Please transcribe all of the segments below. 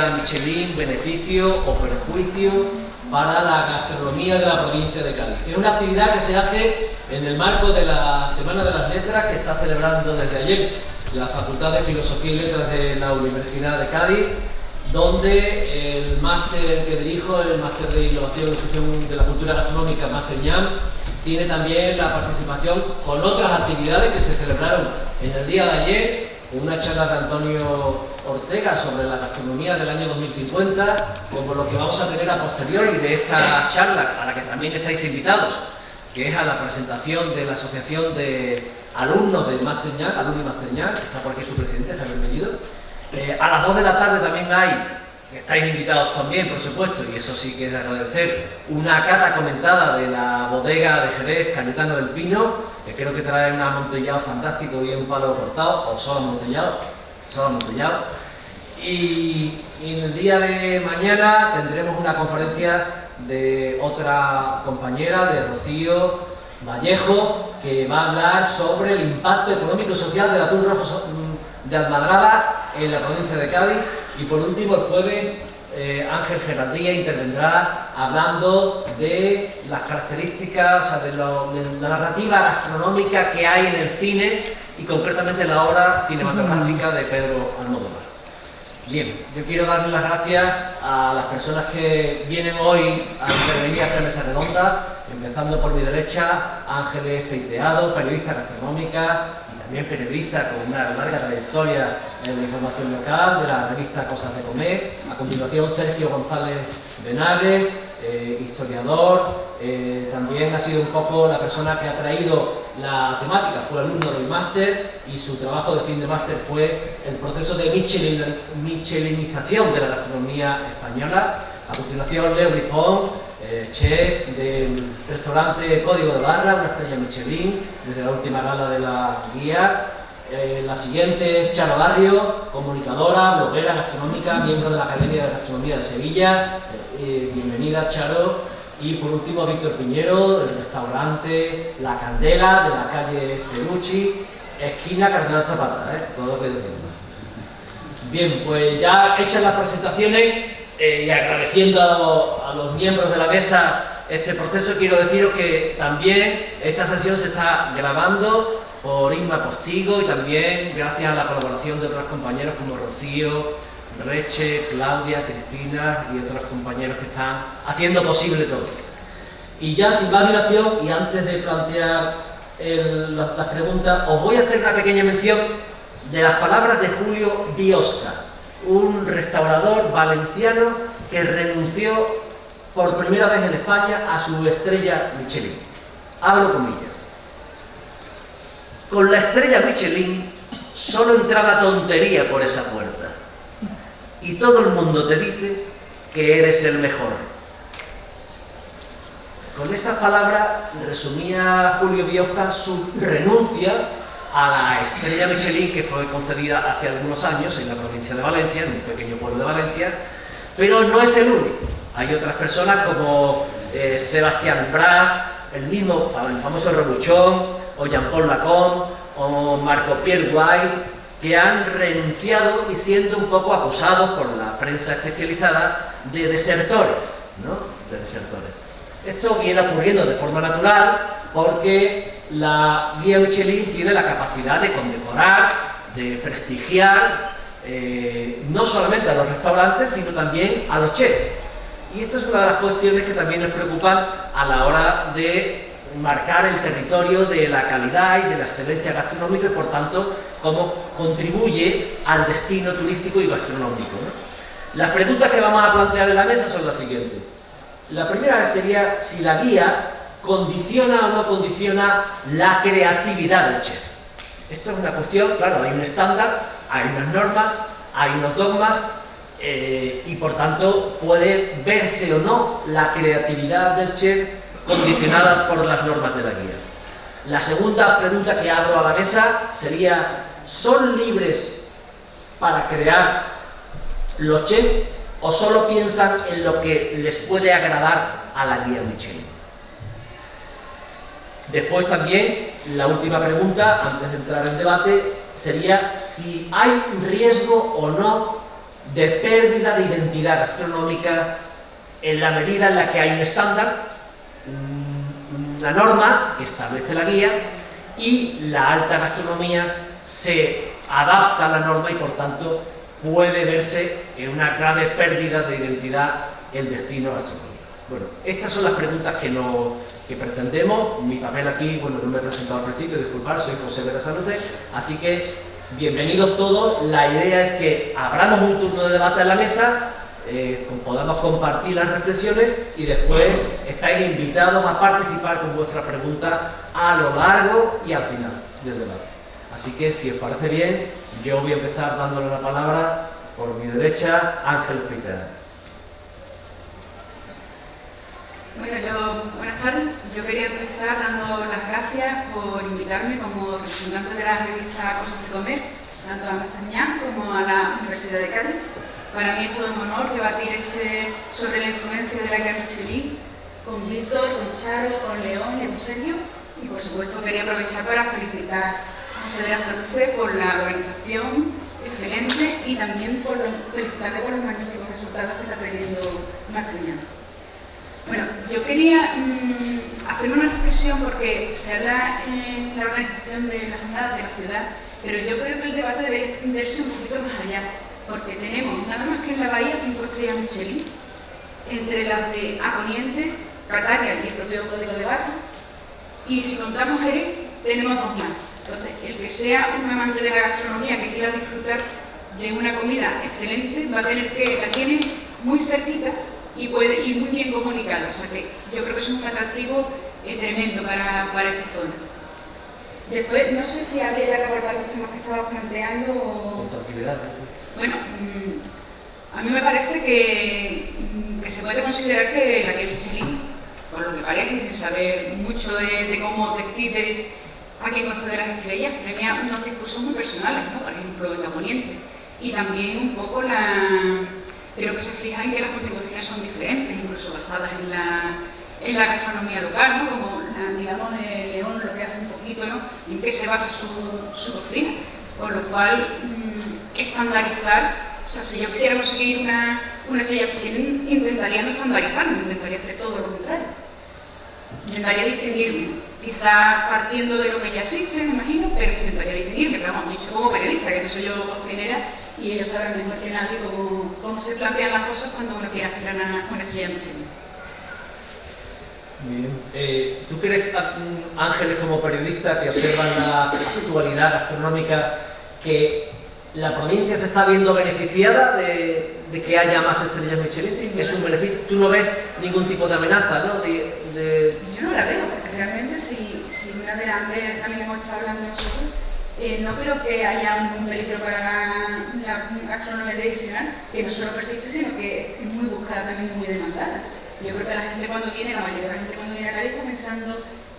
guía Michelin, beneficio o perjuicio para la gastronomía de la provincia de Cádiz. Es una actividad que se hace en el marco de la Semana de las Letras, que está celebrando desde ayer la Facultad de Filosofía y Letras de la Universidad de Cádiz, donde el máster que dirijo, el máster de Innovación y Difusión de la Cultura Gastronómica, Máster ñam, tiene también la participación con otras actividades que se celebraron en el día de ayer, una charla de Antonio Ortega sobre la gastronomía del año 2050, como lo que vamos a tener a posteriori de esta charla, a la que también estáis invitados, que es a la presentación de la Asociación de Alumnos del Máster ñam, Alumni Máster ñam, que está por aquí su presidente, Javier Bellido. A las 2 de la tarde también hay, que estáis invitados también, por supuesto, y eso sí que es de agradecer, una cata comentada de la bodega de Jerez, Cayetano del Pino, que creo que trae un amontillado fantástico y un palo cortado, o solo amontillado, y en el día de mañana tendremos una conferencia de otra compañera, de Rocío Vallejo, que va a hablar sobre el impacto económico y social del atún rojo de Almadraba en la provincia de Cádiz. Y por último, el jueves, Ángel Gerardía intervendrá hablando de las características, o sea, de la narrativa gastronómica que hay en el cine y concretamente la obra cinematográfica de Pedro Almodóvar. Bien, yo quiero darle las gracias a las personas que vienen hoy a intervenir a esta mesa redonda, empezando por mi derecha, Ángeles Peiteado, periodista gastronómica y también periodista con una larga trayectoria en la información local de la revista Cosas de Comer. A continuación, Sergio González Benague, historiador, también ha sido un poco la persona que ha traído la temática, fue alumno del máster y su trabajo de fin de máster fue el proceso de michelinización de la gastronomía española. A continuación, Leo Brifón, chef del restaurante Código de Barra, una estrella Michelin, desde la última gala de la guía. La siguiente es Charo Barrio, comunicadora, bloguera gastronómica, miembro de la Academia de Gastronomía de Sevilla. Bienvenida, Charo. Y por último, Víctor Piñero, del restaurante La Candela, de la calle Felucci, esquina Cardenal Zapata, todo lo que decimos. Bien, pues ya hechas las presentaciones y agradeciendo a los miembros de la mesa este proceso, quiero deciros que también esta sesión se está grabando por Inma Postigo y también gracias a la colaboración de otros compañeros como Rocío, Reche, Claudia, Cristina y otros compañeros que están haciendo posible todo. Y ya sin más dilación y antes de plantear las preguntas, os voy a hacer una pequeña mención de las palabras de Julio Biosca, un restaurador valenciano que renunció por primera vez en España a su estrella Michelin. Abro comillas. Con la estrella Michelin solo entraba tontería por esa puerta. Y todo el mundo te dice que eres el mejor. Con esas palabras resumía Julio Biosca su renuncia a la estrella Michelin que fue concedida hace algunos años en la provincia de Valencia, en un pequeño pueblo de Valencia, pero no es el único. Hay otras personas como Sebastián Bras, el famoso Rebuchón, o Jean-Paul Lacombe, o Marco-Pierre White, que han renunciado y siendo un poco acusados por la prensa especializada de desertores, ¿no? De desertores. Esto viene ocurriendo de forma natural porque la guía Michelin tiene la capacidad de condecorar, de prestigiar, no solamente a los restaurantes, sino también a los chefs. Y esto es una de las cuestiones que también nos preocupan a la hora de marcar el territorio de la calidad y de la excelencia gastronómica y, por tanto, cómo contribuye al destino turístico y gastronómico, ¿no? Las preguntas que vamos a plantear en la mesa son las siguientes. La primera sería si la guía condiciona o no condiciona la creatividad del chef. Esto es una cuestión, claro, hay un estándar, hay unas normas, hay unos dogmas y, por tanto, puede verse o no la creatividad del chef condicionada por las normas de la guía. La segunda pregunta que abro a la mesa sería: ¿son libres para crear los chefs o solo piensan en lo que les puede agradar a la guía Michelin? Después también, la última pregunta, antes de entrar en debate, sería si hay riesgo o no de pérdida de identidad gastronómica en la medida en la que hay un estándar, una norma que establece la guía y la alta gastronomía se adapta a la norma y por tanto puede verse en una grave pérdida de identidad el destino gastronómico. Bueno, estas son las preguntas que pretendemos. Mi papel aquí, bueno, no me he presentado al principio, disculpad, soy José Vera Sánchez, así que bienvenidos todos. La idea es que abramos un turno de debate en la mesa, podamos compartir las reflexiones y después estáis invitados a participar con vuestras preguntas a lo largo y al final del debate. Así que, si os parece bien, yo voy a empezar dándole la palabra por mi derecha, Ángel Pitera. Bueno, buenas tardes. Yo quería empezar dando las gracias por invitarme como representante de la revista Cosas de Comer, tanto a Mastañán como a la Universidad de Cádiz. Para mí es todo un honor debatir sobre la influencia de la guía Michelin con Víctor, con Charo, con León y Eusebio. Y por supuesto quería aprovechar para felicitar a José Vera Sánchez por la organización excelente y también felicitarle por los magníficos resultados que está teniendo Mastañán. Bueno, yo quería hacer una reflexión porque se habla en la organización de las jornadas de la ciudad, pero yo creo que el debate debería extenderse un poquito más allá, porque tenemos nada más que en la bahía 5 estrellas Michelin, entre las de A Poniente, Cataria y el propio Código de Barra, y si contamos Jerez, tenemos 2 más. Entonces, el que sea un amante de la gastronomía que quiera disfrutar de una comida excelente, va a tener que la tiene muy cerquita y muy bien comunicado. O sea que yo creo que es un atractivo tremendo para esta zona. Después, no sé si habría que abordar los temas que estabas planteando o... Con tranquilidad. Bueno, a mí me parece que se puede considerar que la guía Michelin, por lo que parece, sin saber mucho de cómo decide a quién conceder las estrellas, premia unos discursos muy personales, ¿no? Por ejemplo, en A Poniente. Y también un poco creo que se fija en que las contribuciones son diferentes, incluso basadas en la gastronomía local, ¿no? Como, digamos, León lo que hace un poquito, ¿no? En qué se basa su cocina. Con lo cual, estandarizar, o sea, si yo quisiera conseguir una estrella Michelin, intentaría no estandarizarme, intentaría hacer todo lo contrario. Intentaría distinguirme, quizá partiendo de lo que ya existe, me imagino, pero intentaría distinguirme, pero vamos, dicho como periodista, que no soy yo cocinera, y ellos saben mejor que nadie cómo se plantean las cosas cuando uno quiere aspirar a una estrella Michelin. Muy bien. ¿Tú crees, Ángeles, como periodista que observan la actualidad gastronómica, que la provincia se está viendo beneficiada de que haya más estrellas Michelin? Sí, ¿es un beneficio? ¿Tú no ves ningún tipo de amenaza, ¿no? Yo no la veo, porque realmente si una de las antes también hemos estado hablando nosotros, no creo que haya un peligro para la gastronomía tradicional, que no solo persiste, sino que es muy buscada también y muy demandada. Yo creo que la gente cuando viene, la mayoría de la gente cuando viene a Cádiz está pensando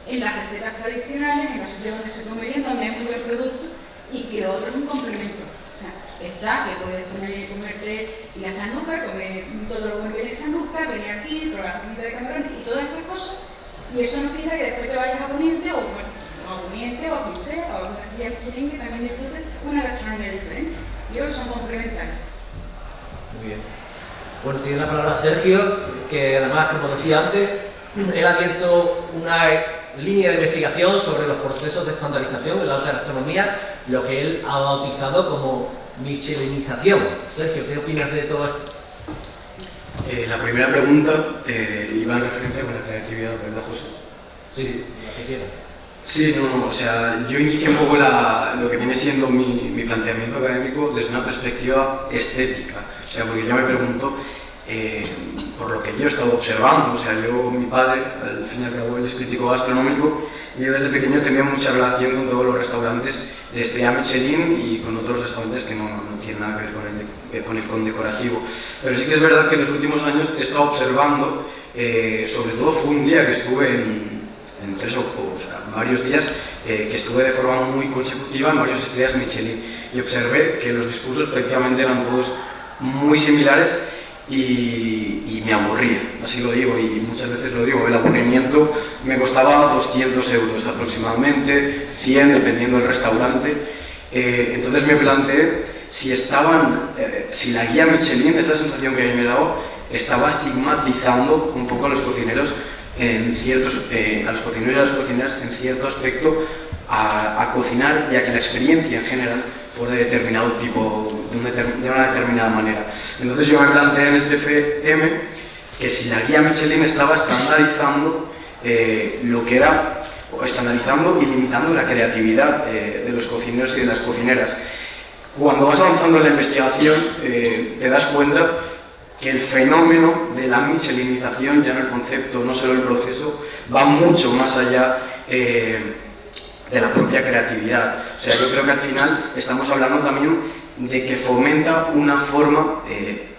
en las recetas tradicionales, en los sitios donde se come bien, donde hay muy buen producto y que lo otro es un complemento. O sea, está que puedes comerte la sanuca, comer todo lo bueno que tiene sanuca, venir aquí, probar la comida de camarones y todas esas cosas, y eso no quita que después te vayas a Poniente o a Poniente o a quien sea, o a una estrella Michelin que también disfrute una gastronomía diferente. Y ellos son complementarios. Muy bien. Bueno, tiene la palabra Sergio, que además, como decía antes, él ha abierto una línea de investigación sobre los procesos de estandarización en la alta gastronomía, lo que él ha bautizado como michelinización. Sergio, ¿qué opinas de todo esto? La primera pregunta iba en referencia con la creatividad, ¿verdad, José? Sí, la que quieras. Sí, no, o sea, yo inicié un poco lo que viene siendo mi planteamiento académico desde una perspectiva estética, o sea, porque yo me pregunto, por lo que yo he estado observando, o sea, mi padre, al fin y al cabo, él es crítico gastronómico, y yo desde pequeño tenía mucha relación con todos los restaurantes de estrella Michelin y con otros restaurantes que no tienen nada que ver con el condecorativo. Pero sí que es verdad que en los últimos años he estado observando, sobre todo fue un día que estuve en varios días que estuve de forma muy consecutiva en varias estrellas Michelin y observé que los discursos prácticamente eran todos muy similares y me aburría, así lo digo y muchas veces lo digo, el aburrimiento me costaba 200 euros aproximadamente, 100 dependiendo del restaurante Entonces me planteé si la guía Michelin, es la sensación que a mí me ha dado, estaba estigmatizando un poco a los cocineros a los cocineros y a las cocineras en cierto aspecto a cocinar, ya que la experiencia en general fuera de determinado tipo, de una determinada manera. Entonces yo me planteé en el TFM que si la guía Michelin estaba estandarizando lo que era, o estandarizando y limitando la creatividad de los cocineros y de las cocineras. Cuando vas avanzando en la investigación te das cuenta que el fenómeno de la michelinización, ya no el concepto, no solo el proceso, va mucho más allá de la propia creatividad. O sea, yo creo que al final estamos hablando también de que fomenta una forma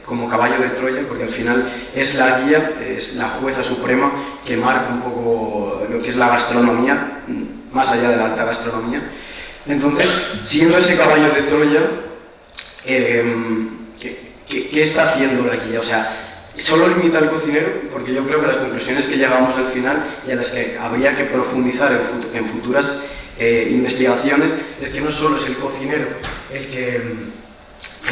como caballo de Troya, porque al final es la guía, es la jueza suprema que marca un poco lo que es la gastronomía, más allá de la alta gastronomía. Entonces, siendo ese caballo de Troya, ¿qué está haciendo la guía? O sea, solo limita al cocinero, porque yo creo que las conclusiones que llegamos al final y a las que habría que profundizar en futuras investigaciones es que no solo es el cocinero el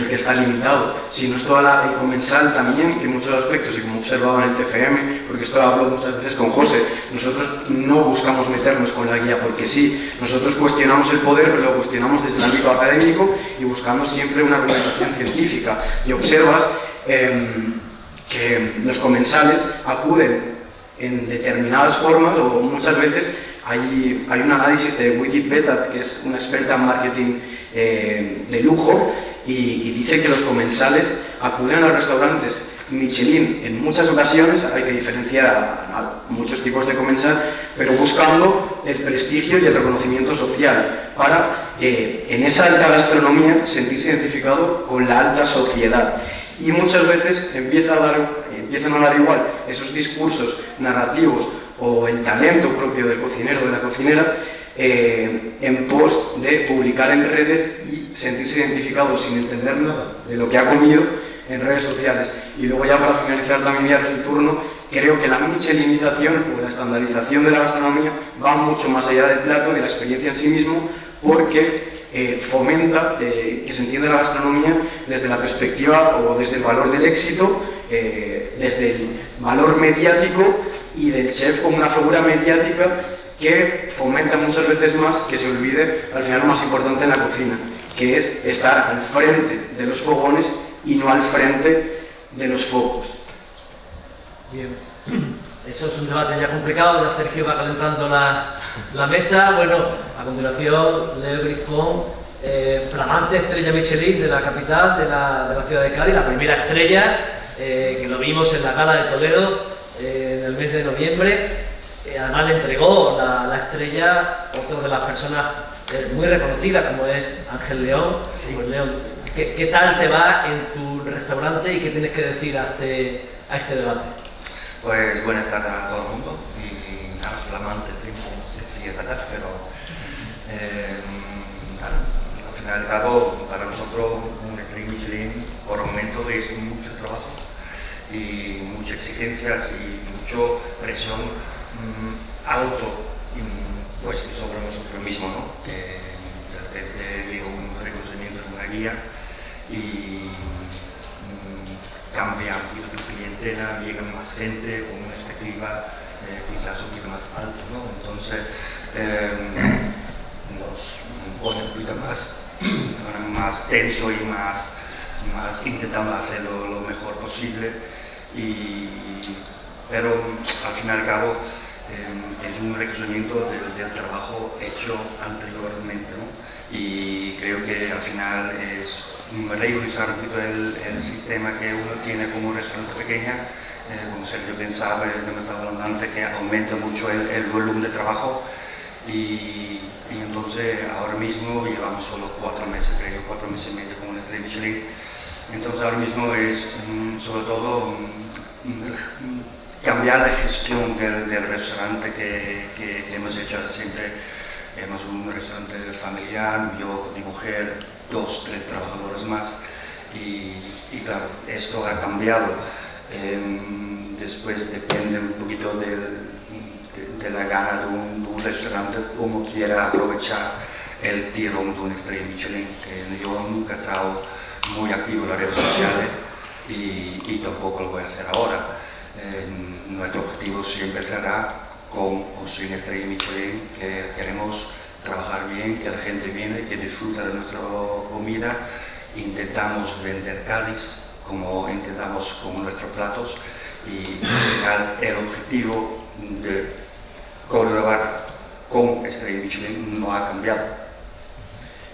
que está limitado, sino es toda el comensal también, que en muchos aspectos, y como observado en el TFM, porque esto hablo muchas veces con José, nosotros no buscamos meternos con la guía porque sí, nosotros cuestionamos el poder, pero lo cuestionamos desde el ámbito académico y buscamos siempre una argumentación científica. Y observas que los comensales acuden en determinadas formas, o muchas veces hay un análisis de Widget Beta, que es una experta en marketing de lujo, y dice que los comensales acuden a los restaurantes Michelin en muchas ocasiones, hay que diferenciar a muchos tipos de comensal, pero buscando el prestigio y el reconocimiento social para en esa alta gastronomía sentirse identificado con la alta sociedad. Y muchas veces empiezan a dar igual esos discursos narrativos o el talento propio del cocinero o de la cocinera en pos de publicar en redes y sentirse identificado sin entender nada de lo que ha comido en redes sociales. Y luego, ya para finalizar también ya el turno, creo que la michelinización o la estandarización de la gastronomía va mucho más allá del plato, de la experiencia en sí mismo, porque fomenta que se entienda la gastronomía desde la perspectiva o desde el valor del éxito, desde el valor mediático y del chef como una figura mediática que fomenta muchas veces más que se olvide al final lo más importante en la cocina, que es estar al frente de los fogones y no al frente de los focos. Bien, eso es un debate ya complicado, ya Sergio va calentando la mesa. Bueno, a continuación, Leo Grifón, flamante estrella Michelin de la capital, de la ciudad de Cádiz, la primera estrella, que lo vimos en la gala de Toledo en el mes de noviembre. Además le entregó la estrella a otra de las personas muy reconocidas, como es Ángel León. Sí. Pues León, ¿qué tal te va en tu restaurante y qué tienes que decir a este debate? Pues buenas tardes a todo el mundo y a los flamantes, no sé si es verdad, pero al final y al cabo para nosotros un estrella Michelin por el momento es mucho trabajo y muchas exigencias y mucha presión pues sobre nosotros mismos, ¿no? Que de repente llega un reconocimiento de una guía y cambia un poquito tu clientela, llega más gente con una expectativa quizás un poquito más alta, ¿no? Entonces nos pone un poquito más tenso y más intentando hacerlo lo mejor posible, pero al fin y al cabo es un reconocimiento del trabajo hecho anteriormente, ¿no? Y creo que al final es reutilizar un poquito el sistema que uno tiene como un restaurante pequeño, como Sergio pensaba, que me estaba hablando antes, que aumenta mucho el volumen de trabajo y entonces ahora mismo llevamos solo 4 meses, creo, 4 meses y medio como una estrella Michelin. Entonces ahora mismo es sobre todo cambiar la gestión del restaurante que hemos hecho siempre. Hemos un restaurante familiar, yo, mi mujer, 2, 3 trabajadores más y claro, esto ha cambiado. Después depende un poquito de la gana de un restaurante, cómo quiera aprovechar el tirón de una estrella Michelin, que yo nunca he estado muy activo en las redes sociales y tampoco lo voy a hacer ahora. Nuestro objetivo siempre será con o sin estrella Michelin, que queremos trabajar bien, que la gente viene, que disfruta de nuestra comida. Intentamos vender Cádiz como intentamos con nuestros platos, y al final el objetivo de Córdoba con estrella Michelin no ha cambiado,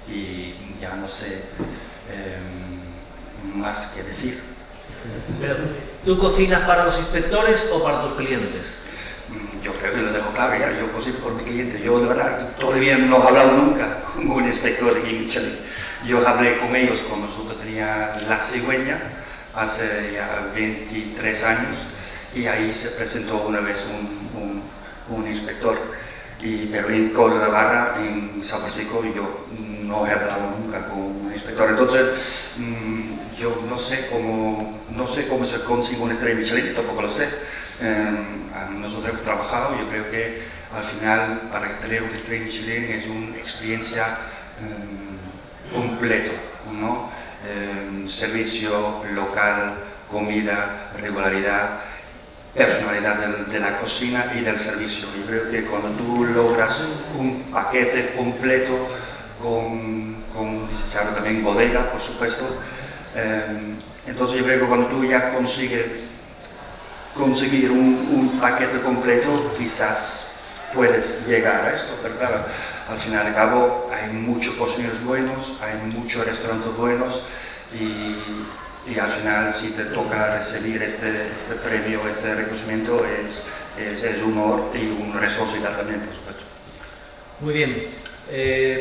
y ya no sé más que decir. Pero, ¿tú cocinas para los inspectores o para tus clientes? Yo creo que lo dejo claro, ya, yo cocino por mi cliente. Yo de verdad todavía no he hablado nunca con un inspector de Michelin. Yo hablé con ellos cuando nosotros teníamos La Cigüeña hace ya 23 años, y ahí se presentó una vez un inspector, pero en Córdoba, en San Francisco, yo no he hablado nunca con un inspector. Entonces yo no sé cómo se consigue una estrella Michelin, tampoco lo sé. Nosotros hemos trabajado. Yo creo que al final, para tener una estrella Michelin es una experiencia completa, ¿no? Servicio local, comida, regularidad, personalidad de la cocina y del servicio. Yo creo que cuando tú logras un paquete completo con claro, también bodega, por supuesto, entonces yo creo que cuando tú ya conseguir un paquete completo, quizás puedes llegar a esto, pero claro, al final y al cabo hay muchos cocineros buenos, hay muchos restaurantes buenos, y al final, si te toca recibir este premio, este reconocimiento, es un honor y una responsabilidad también, por supuesto. Muy bien,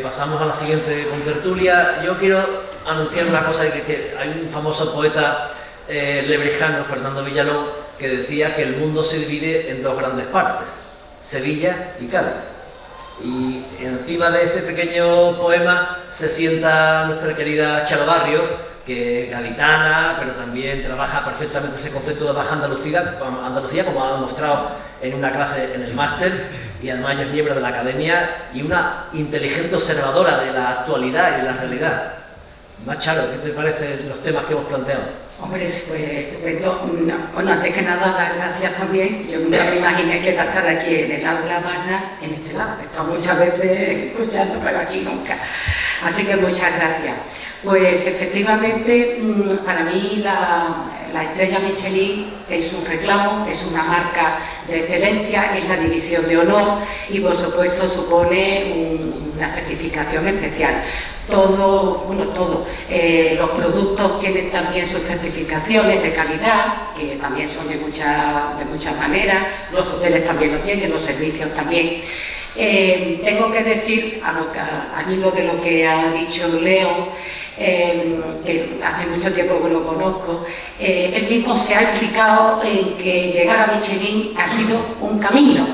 pasamos a la siguiente contertulia. Yo quiero anunciar una cosa, que hay un famoso poeta lebrijano, Fernando Villalón, que decía que el mundo se divide en dos grandes partes, Sevilla y Cádiz. Y encima de ese pequeño poema se sienta nuestra querida Charo Barrio, que es gaditana, pero también trabaja perfectamente ese concepto de Baja Andalucía, como ha demostrado en una clase en el máster, y además es miembro de la academia y una inteligente observadora de la actualidad y de la realidad. Más, Charo, ¿qué te parecen los temas que hemos planteado? Hombre, pues estupendo. Bueno, antes que nada, dar gracias también. Yo nunca me imaginé que iba a estar aquí en el aula magna, en este lado. He estado muchas veces escuchando, pero aquí nunca. Así que muchas gracias. Pues efectivamente, para mí la estrella Michelin es un reclamo, es una marca de excelencia, es la división de honor y por supuesto supone una certificación especial. Los productos tienen también sus certificaciones de calidad, que también son de muchas maneras, los hoteles también lo tienen, los servicios también. Tengo que decir, al hilo de lo que ha dicho Leo, que hace mucho tiempo que lo conozco, él mismo se ha explicado en que llegar a Michelin ha sido un camino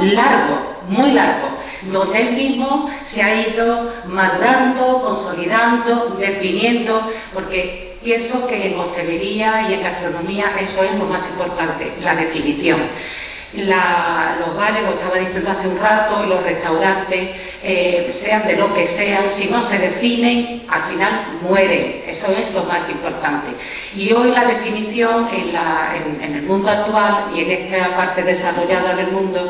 largo, muy largo, donde él mismo se ha ido madurando, consolidando, definiendo, porque pienso que en hostelería y en gastronomía eso es lo más importante, la definición. Los bares, lo estaba diciendo hace un rato, y los restaurantes, sean de lo que sean, si no se definen, al final mueren. Eso es lo más importante. Y hoy la definición en el mundo actual y en esta parte desarrollada del mundo,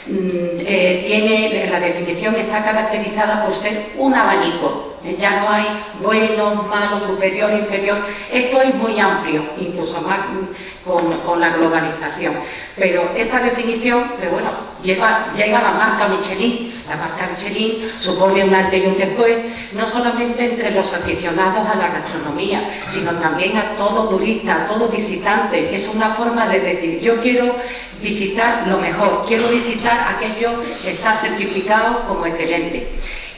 la definición está caracterizada por ser un abanico. Ya no hay bueno, malo, superior, inferior. Esto es muy amplio, incluso más con la globalización. Pero esa definición, llega la marca Michelin. La marca Michelin supone un antes y un después, no solamente entre los aficionados a la gastronomía, sino también a todo turista, a todo visitante. Es una forma de decir, yo quiero visitar lo mejor, quiero visitar aquello que está certificado como excelente.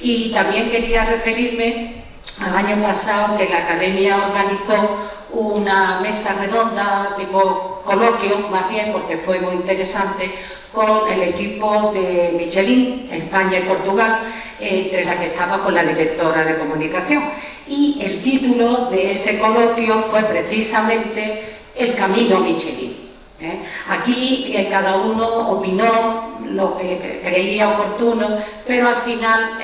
Y también quería referirme al año pasado que la Academia organizó una mesa redonda, tipo coloquio, más bien, porque fue muy interesante, con el equipo de Michelin, España y Portugal, entre la que estaba con la directora de comunicación. Y el título de ese coloquio fue precisamente El Camino Michelin. Aquí cada uno opinó lo que creía oportuno, pero al final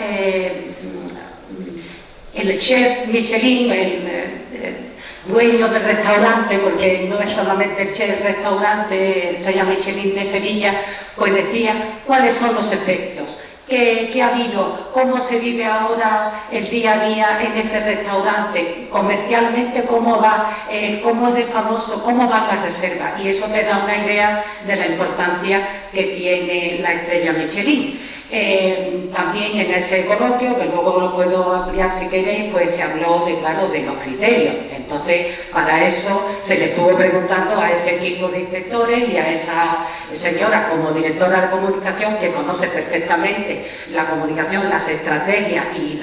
el chef Michelin, el dueño del restaurante, porque no es solamente el chef del restaurante Estrella Michelin de Sevilla, pues decía cuáles son los efectos. ¿Qué ha habido? ¿Cómo se vive ahora el día a día en ese restaurante? Comercialmente, ¿cómo va? ¿Cómo es de famoso? ¿Cómo van las reservas? Y eso te da una idea de la importancia que tiene la Estrella Michelin. También en ese coloquio, que luego lo puedo ampliar si queréis, pues se habló de los criterios. Entonces, para eso se le estuvo preguntando a ese equipo de inspectores y a esa señora como directora de comunicación que conoce perfectamente la comunicación, las estrategias y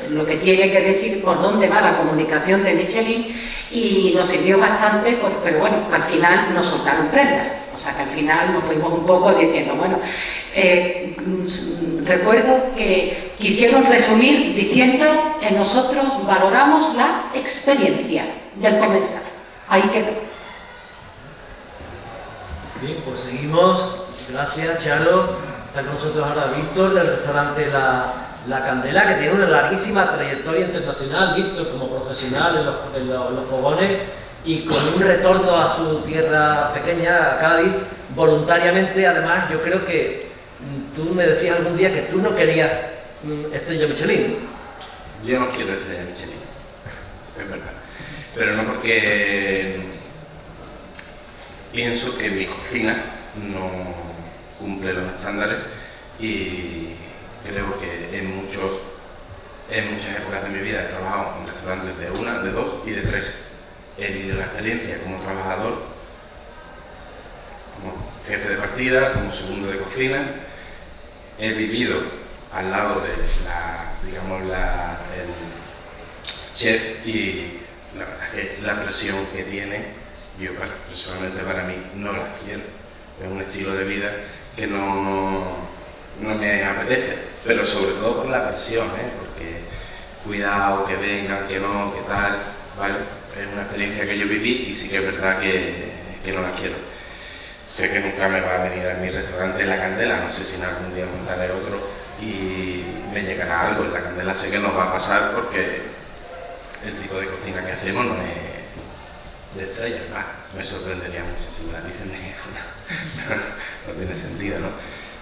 lo que tiene que decir por dónde va la comunicación de Michelin, y nos sirvió bastante, pero bueno, al final nos soltaron prendas. O sea que al final nos fuimos un poco diciendo, bueno, recuerdo que quisieron resumir diciendo que nosotros valoramos la experiencia del comensal. Ahí quedó. Bien, pues seguimos. Gracias, Charo. Está con nosotros ahora Víctor, del restaurante La Candela, que tiene una larguísima trayectoria internacional, Víctor, como profesional en los fogones, y con un retorno a su tierra pequeña, a Cádiz, voluntariamente. Además, yo creo que tú me decías algún día que tú no querías Estrella Michelin. Yo no quiero Estrella Michelin, es verdad. Pero no porque pienso que mi cocina no cumple los estándares, y creo que en muchas épocas de mi vida he trabajado en restaurantes de 1, de 2 y de 3. He vivido la experiencia como trabajador, como jefe de partida, como segundo de cocina. He vivido al lado de el chef, y la verdad es que la presión que tiene, yo personalmente para mí no la quiero. Es un estilo de vida que no me apetece, pero sobre todo por la presión, porque cuidado, que vengan, que no, que tal, ¿vale? Es una experiencia que yo viví y sí que es verdad que no la quiero. Sé que nunca me va a venir a mi restaurante La Candela, no sé si en algún día montaré otro y me llegará algo. En La Candela sé que nos va a pasar porque el tipo de cocina que hacemos no es de estrella. Me sorprendería mucho si me la dicen de no tiene sentido, ¿no?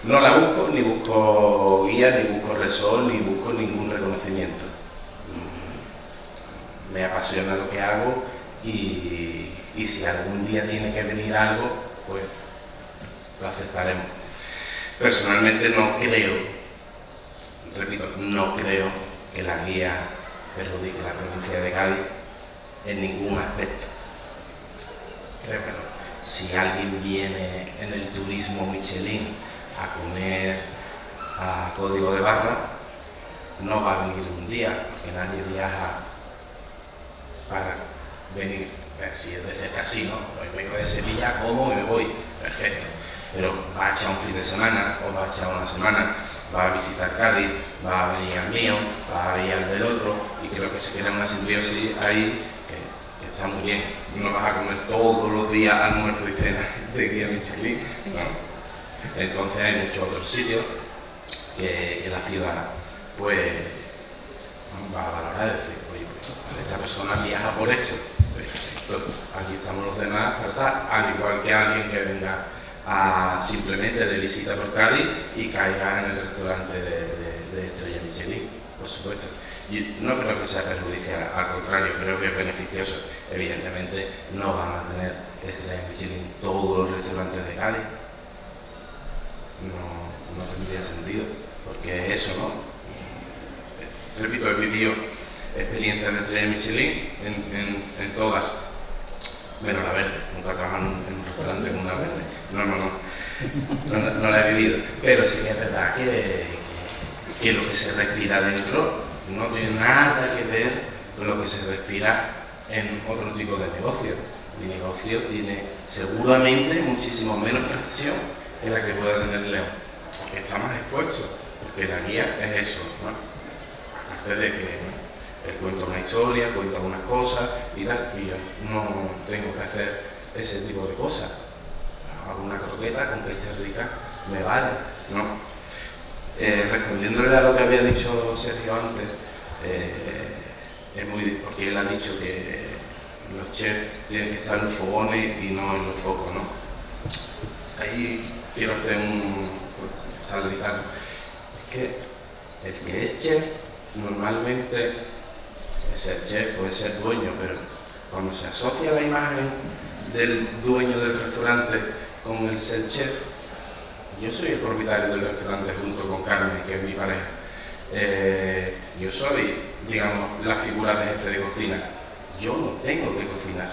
No la busco, ni busco guía, ni busco resol, ni busco ningún reconocimiento. Me apasiona lo que hago, y si algún día tiene que venir algo, pues lo aceptaremos. Personalmente no creo, repito, no creo que la guía perjudique la provincia de Cádiz en ningún aspecto. Creo que no. Si alguien viene en el turismo Michelin a comer a Código de Barra, no va a venir un día, porque nadie viaja para venir. Si es de cerca, sí, ¿no? Pues vengo de Sevilla, como y me voy, perfecto. Pero va a echar un fin de semana, o va a echar una semana, va a visitar Cádiz, va a venir al mío, va a ir al del otro, y creo que se crea una simbiosis ahí que está muy bien. No vas a comer todos los días almuerzo y cena de guía Michelin, ¿no? Entonces hay muchos otros sitios que la ciudad pues va a valorar, decir, oye, pues, esta persona viaja por hecho, perfecto, aquí estamos los demás, ¿verdad? Al igual que alguien que venga simplemente de visita por Cádiz y caiga en el restaurante de Estrella Michelin, por supuesto. Y no creo que sea perjudicial, al contrario, creo que es beneficioso. Evidentemente no van a tener Estrella Michelin todos los restaurantes de Cádiz. No tendría sentido, porque es eso, ¿no? Repito, he vivido experiencias de Estrella Michelin en todas, menos la verde. Nunca he trabajado en un restaurante con una verde. No la he vivido. Pero sí que es verdad que lo que se respira dentro no tiene nada que ver con lo que se respira en otro tipo de negocio. Mi negocio tiene seguramente muchísimo menos presión que la que pueda tener León, porque está más expuesto, porque la guía es eso, ¿no? Aparte de que cuenta una historia, cuenta unas cosas y tal, y yo no tengo que hacer ese tipo de cosas. hago una croqueta con que esté rica, me vale, ¿no? Respondiéndole a lo que había dicho Sergio antes, es muy, porque él ha dicho que los chefs tienen que estar en los fogones y no en los focos, ¿no? Ahí quiero hacer un saluditario. Es que el que es chef, normalmente es ser chef, puede ser dueño, pero cuando se asocia la imagen del dueño del restaurante con el ser chef, yo soy el propietario del restaurante junto con Carmen, que es mi pareja. Yo soy, digamos, la figura de jefe de cocina. Yo no tengo que cocinar.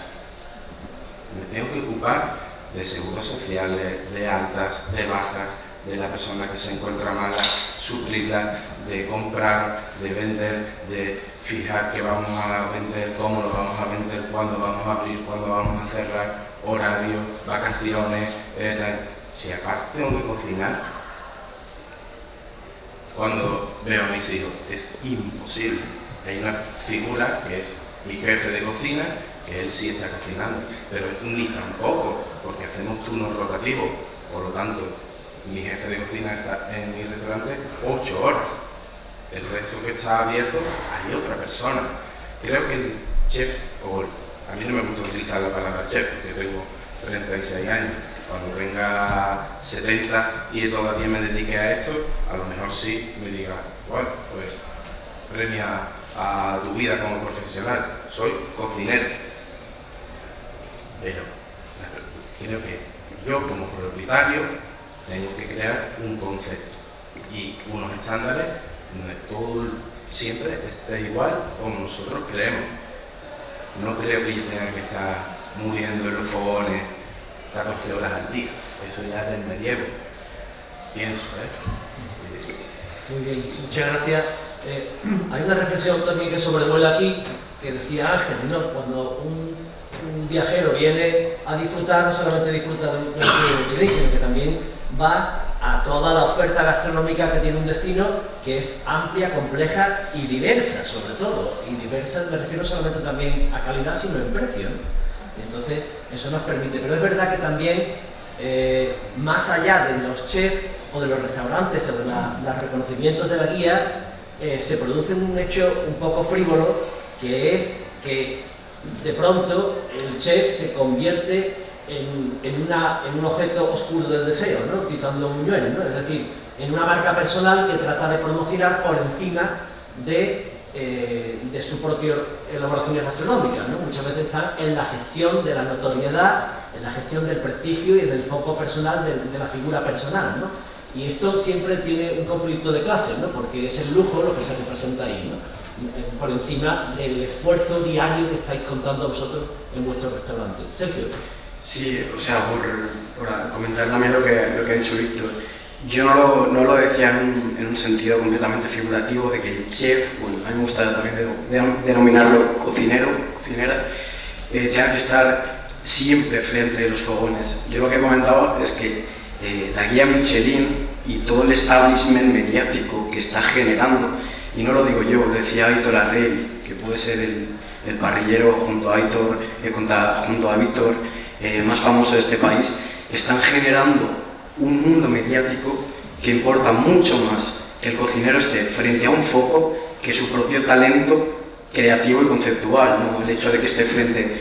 Me tengo que ocupar de seguros sociales, de altas, de bajas, de la persona que se encuentra mala, suplirla, de comprar, de vender, de fijar qué vamos a vender, cómo lo vamos a vender, cuándo vamos a abrir, cuándo vamos a cerrar, horarios, vacaciones, Si aparte tengo que cocinar, cuando veo a mis hijos, es imposible. Hay una figura que es mi jefe de cocina, que él sí está cocinando, pero ni tampoco, porque hacemos turnos rotativos, por lo tanto, mi jefe de cocina está en mi restaurante 8 horas. El resto que está abierto, hay otra persona. Creo que el chef, a mí no me gusta utilizar la palabra chef, porque tengo 36 años. Cuando tenga 70 y todavía me dedique a esto, a lo mejor sí me diga, bueno, pues premia a tu vida como profesional, soy cocinero. Pero creo que yo como propietario tengo que crear un concepto y unos estándares donde todo siempre esté igual como nosotros creemos. No creo que yo tenga que estar muriendo en los fogones 14 horas al día, eso ya es del medievo, pienso, Muy bien, muchas gracias. Hay una reflexión también que sobrevuela aquí, que decía Ángel, ¿no? Cuando un viajero viene a disfrutar, no solamente disfruta de un plato de Michelin, sino que también va a toda la oferta gastronómica que tiene un destino, que es amplia, compleja y diversa, sobre todo. Y diversa me refiero solamente también a calidad, sino en precio, ¿no? Y entonces eso nos permite, pero es verdad que también más allá de los chefs o de los restaurantes o de los reconocimientos de la guía, se produce un hecho un poco frívolo, que es que de pronto el chef se convierte en un objeto oscuro del deseo, ¿no? Citando a Buñuel, ¿no? Es decir, en una marca personal que trata de promocionar por encima de su propia elaboración gastronómica, ¿no? Muchas veces están en la gestión de la notoriedad, en la gestión del prestigio y del foco personal de la figura personal, ¿no? Y esto siempre tiene un conflicto de clases, ¿no? Porque es el lujo lo que se representa ahí, ¿no? Por encima del esfuerzo diario que estáis contando vosotros en vuestro restaurante. Sergio. Sí, o sea, por comentar también lo que ha dicho Víctor, yo no lo decía en un sentido completamente figurativo de que el chef, bueno, a mí me gusta también denominarlo cocinero, cocinera, tenga que estar siempre frente a los fogones. Yo lo que comentaba es que la guía Michelin y todo el establishment mediático que está generando, y no lo digo yo, lo decía Aitor Arrey, que puede ser el parrillero junto a Aitor, junto a Víctor, más famoso de este país, están generando un mundo mediático que importa mucho más que el cocinero esté frente a un foco que su propio talento creativo y conceptual, ¿no? El hecho de que esté frente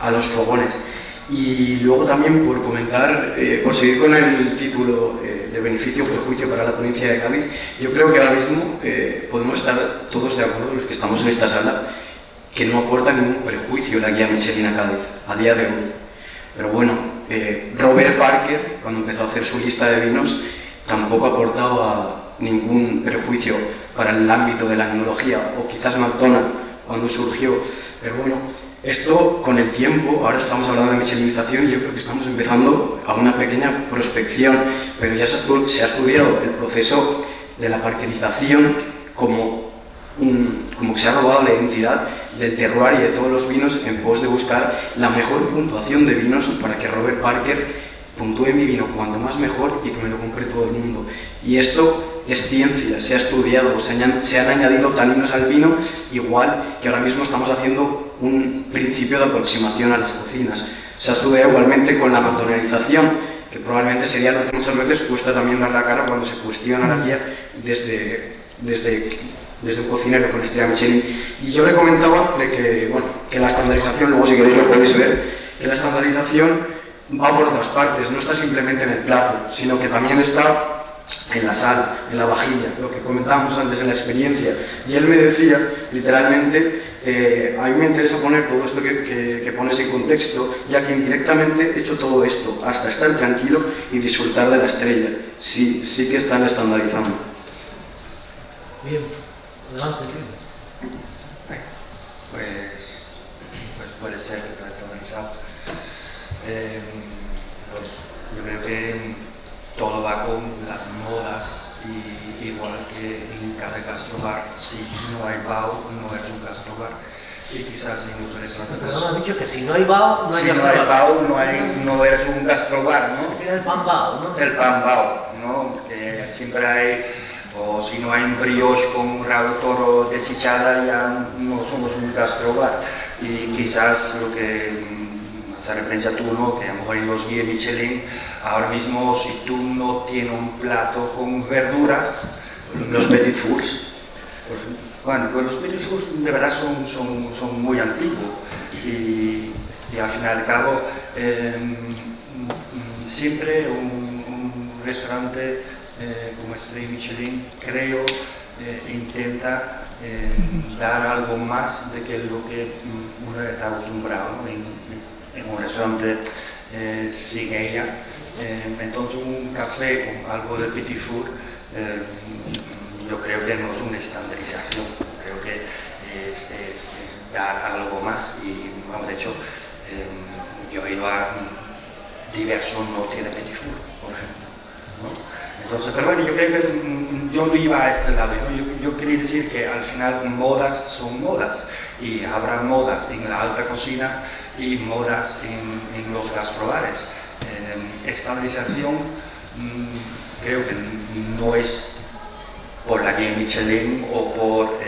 a los fogones. Y luego también por comentar, por seguir con el título de beneficio o prejuicio para la provincia de Cádiz, yo creo que ahora mismo podemos estar todos de acuerdo, los que estamos en esta sala, que no aporta ningún prejuicio la guía Michelin a Cádiz, a día de hoy. Pero bueno, Robert Parker, cuando empezó a hacer su lista de vinos, tampoco aportaba ningún prejuicio para el ámbito de la enología, o quizás McDonald's cuando surgió. Pero bueno, esto con el tiempo, ahora estamos hablando de michelinización y yo creo que estamos empezando a una pequeña prospección, pero ya se ha estudiado el proceso de la parkerización como se ha robado la identidad del terroir y de todos los vinos en pos de buscar la mejor puntuación de vinos para que Robert Parker puntúe mi vino cuanto más mejor y que me lo compre todo el mundo. Y esto es ciencia, se ha estudiado, se han añadido taninos al vino, igual que ahora mismo estamos haciendo un principio de aproximación a las cocinas. Se ha estudiado igualmente con la McDonaldización, que probablemente sería lo que muchas veces cuesta también dar la cara cuando se cuestiona la guía desde un cocinero con estrella Michelin. Y yo le comentaba de que, bueno, que la estandarización, luego si queréis lo podéis ver, que la estandarización va por otras partes, no está simplemente en el plato, sino que también está en la sal, en la vajilla, lo que comentábamos antes en la experiencia. Y él me decía, literalmente, a mí me interesa poner todo esto que pones en contexto, ya que indirectamente he hecho todo esto, hasta estar tranquilo y disfrutar de la estrella. Sí que están estandarizando. Bien, adelante, tío. Pues puede ser que está estandarizado. Yo creo que todo va con las modas, y igual que en cada gastrobar, si no hay bao, no es un gastrobar. Y quizás en los restaurantes... Perdón, has dicho que si no hay bao, no hay si gastrobar. no hay bao, no es un gastrobar, ¿no? Era el pan bao, ¿no? El pan bao, ¿no? Que siempre hay, o si no hay un brioche con rabo toro deshichada, ya no somos un gastrobar. Y quizás lo que hace referencia a tú, ¿no? Que a lo mejor en los guías Michelin, ahora mismo si tú no tienes un plato con verduras, Los petit fours. bueno, pues los petit fours de verdad son muy antiguos, y al fin y al cabo siempre un restaurante como Estrella Michelin, creo, intenta dar algo más de que lo que uno está acostumbrado, ¿no? En un restaurante sigueño. Entonces un café con algo de petit four, yo creo que no es una estandarización, creo que es dar algo más. Y bueno, de hecho yo he ido a diversos no tiene petit four, por ejemplo, ¿no? Entonces, pero bueno, yo creo que yo no iba a este lado, yo quería decir que al final modas son modas, y habrá modas en la alta cocina y modas en los gastrobares. Estandarización creo que no es por la guía Michelin o por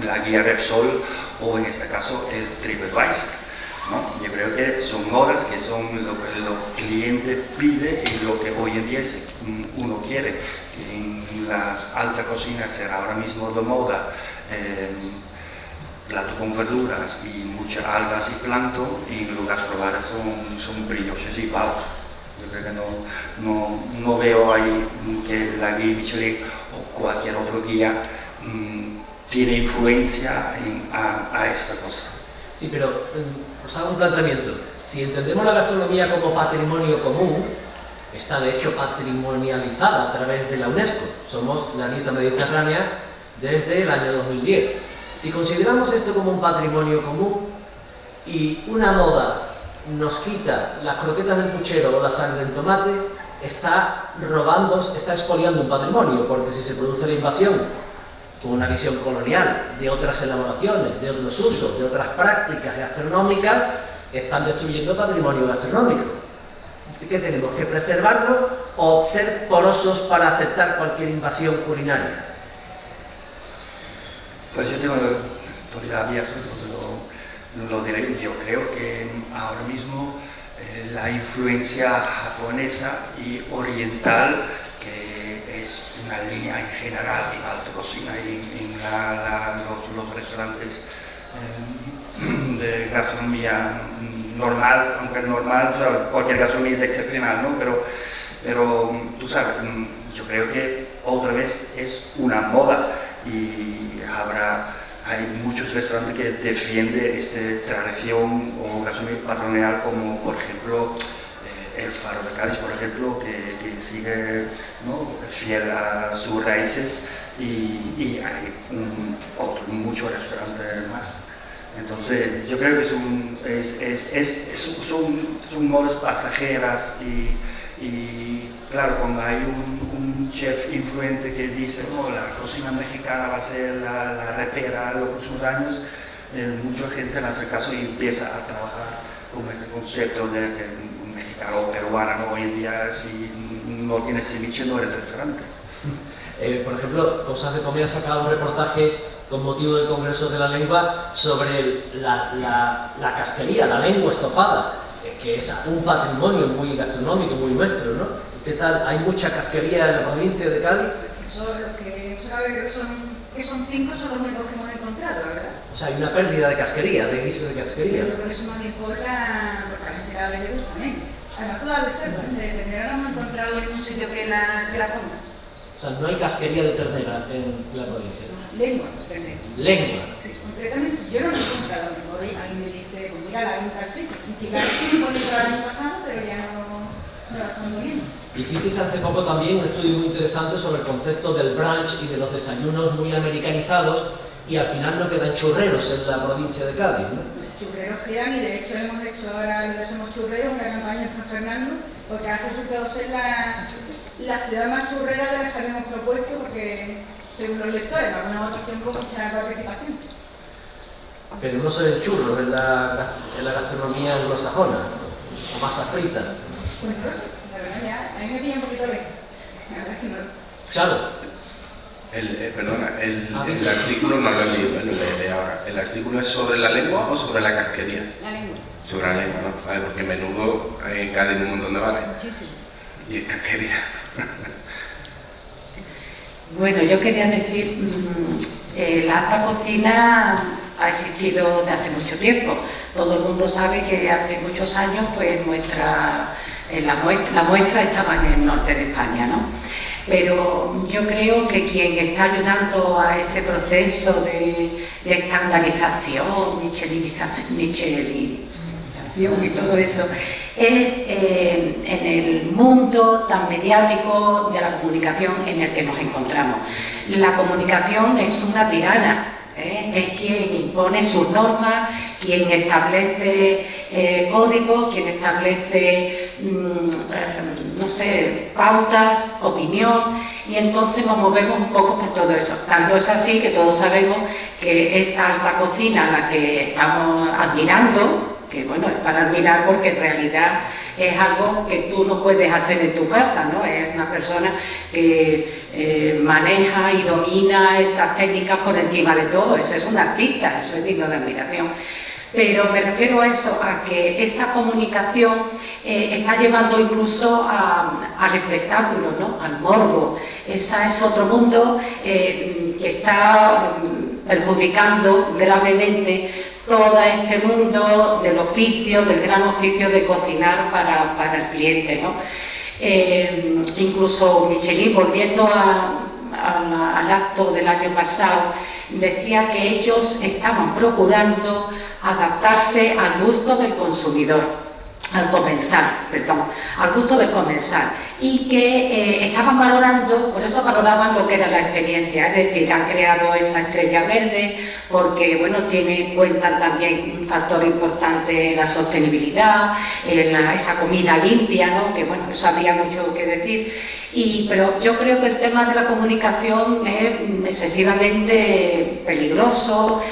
la guía Repsol, o en este caso el TripAdvisor, ¿no? Yo creo que son modas que son lo que el cliente pide y lo que hoy en día uno quiere. En las altas cocinas será ahora mismo de moda plato con verduras y muchas algas y plancton, y los gastrobares son brioches y pavos. Yo creo que no veo ahí que la guía Michelin o cualquier otro guía tiene influencia a esta cosa. Sí, pero os hago un planteamiento. Si entendemos la gastronomía como patrimonio común, está de hecho patrimonializada a través de la UNESCO. Somos la dieta mediterránea desde el año 2010. Si consideramos esto como un patrimonio común y una moda nos quita las croquetas del puchero o la sangre en tomate, está expoliando un patrimonio, porque si se produce la invasión con una visión colonial de otras elaboraciones, de otros usos, de otras prácticas gastronómicas, están destruyendo el patrimonio gastronómico. ¿Qué tenemos? ¿Que preservarlo o ser porosos para aceptar cualquier invasión culinaria? Pues yo tengo la autoridad abierta, lo diré. Yo creo que ahora mismo la influencia japonesa y oriental, que es una línea en general en alta cocina y en los restaurantes de gastronomía normal, aunque normal, o sea, cualquier gastronomía es excepcional, ¿no? Pero tú sabes, yo creo que otra vez es una moda, y hay muchos restaurantes que defienden esta tradición o gastronomía patrimonial, como por ejemplo el Faro de Cádiz, por ejemplo, que sigue, ¿no?, fiel a sus raíces, y hay muchos restaurantes más. Entonces yo creo que son modas pasajeras, y claro, cuando hay un chef influente que dice, no, la cocina mexicana va a ser la repera de los próximos años, mucha gente le hace caso y empieza a trabajar con este concepto de que un mexicano o peruano, ¿no? Hoy en día, si no tienes ceviche, no eres restaurante. Por ejemplo, Cosas de Comer ha sacado un reportaje con motivo del Congreso de la Lengua sobre la casquería, la lengua estofada. que es un patrimonio muy gastronómico, muy nuestro, ¿no? ¿Qué tal? ¿Hay mucha casquería en la provincia de Cádiz? Eso es lo que no sabe que son 5, son los únicos que hemos encontrado, ¿verdad? O sea, hay una pérdida de casquería, de guiso de casquería. Yo creo que eso no le importa, porque a la gente cada vez le gusta también. Además, todas las cerdos, de ternera no hemos encontrado en ningún sitio que la ponga. O sea, no hay casquería de ternera en la provincia. Lengua, ternera. Lengua. Sí, concretamente yo no lo he encontrado. A lo mejor alguien me dice, pues mira, la hay en tal sitio. En Chicago sí me ponía el año pasado, pero ya no se la están poniendo. Hicisteis hace poco también un estudio muy interesante sobre el concepto del brunch y de los desayunos muy americanizados, y al final no quedan churreros en la provincia de Cádiz, ¿no? Churreros quedan, y de hecho hemos hecho ahora el Somos Churreros, una campaña en San Fernando, porque ha resultado ser la ciudad más churrera de las que habíamos propuesto, porque según los lectores, una votación con mucha participación. Pero no se ven churros en la gastronomía anglosajona, o masas fritas. Pues no lo sé, la verdad ya, a mí me pilla un poquito lejos, la verdad es que no lo sé. Claro. El artículo no lo he leído, lo leeré ahora. ¿El artículo es sobre la lengua o sobre la casquería? La lengua. Sobre la lengua, ¿no? Vale, porque menudo hay en Cádiz un montón de bares. Muchísimo. Y en casquería. Bueno, yo quería decir, la alta cocina ha existido desde hace mucho tiempo. Todo el mundo sabe que hace muchos años pues la muestra estaba en el norte de España, ¿no? Pero yo creo que quien está ayudando a ese proceso de estandarización, michelinización y todo eso, es en el mundo tan mediático de la comunicación en el que nos encontramos. La comunicación es una tirana. Es quien impone sus normas, quien establece códigos, quien establece, no sé, pautas, opinión, y entonces nos movemos un poco por todo eso. Tanto es así que todos sabemos que esa alta cocina a la que estamos admirando, que bueno, es para admirar porque en realidad es algo que tú no puedes hacer en tu casa, ¿no? Es una persona que maneja y domina esas técnicas por encima de todo. Eso es un artista, eso es digno de admiración. Pero me refiero a eso, a que esa comunicación está llevando incluso al espectáculo, ¿no? Al morbo. Ese es otro mundo que está perjudicando gravemente todo este mundo del oficio, del gran oficio de cocinar para el cliente, ¿no? Incluso Michelin, volviendo al acto del año pasado, decía que ellos estaban procurando adaptarse al gusto del consumidor, al gusto del comensal, y que estaban valorando, por eso valoraban lo que era la experiencia, es decir, han creado esa estrella verde porque, bueno, tiene en cuenta también un factor importante, la sostenibilidad, esa comida limpia, ¿no? Que bueno, eso habría mucho que decir, pero yo creo que el tema de la comunicación es excesivamente peligroso,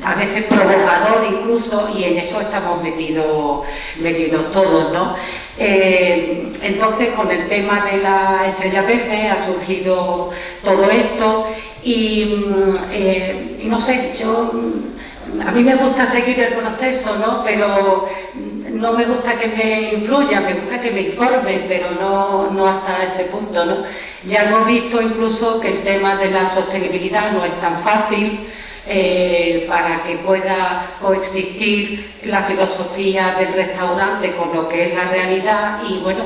a veces provocador incluso, y en eso estamos metidos todos, ¿no? Entonces, con el tema de la estrella verde ha surgido todo esto y no sé, a mí me gusta seguir el proceso, ¿no? Pero no me gusta que me influya, me gusta que me informen, pero no hasta ese punto, ¿no? Ya hemos visto incluso que el tema de la sostenibilidad no es tan fácil, para que pueda coexistir la filosofía del restaurante con lo que es la realidad, y bueno,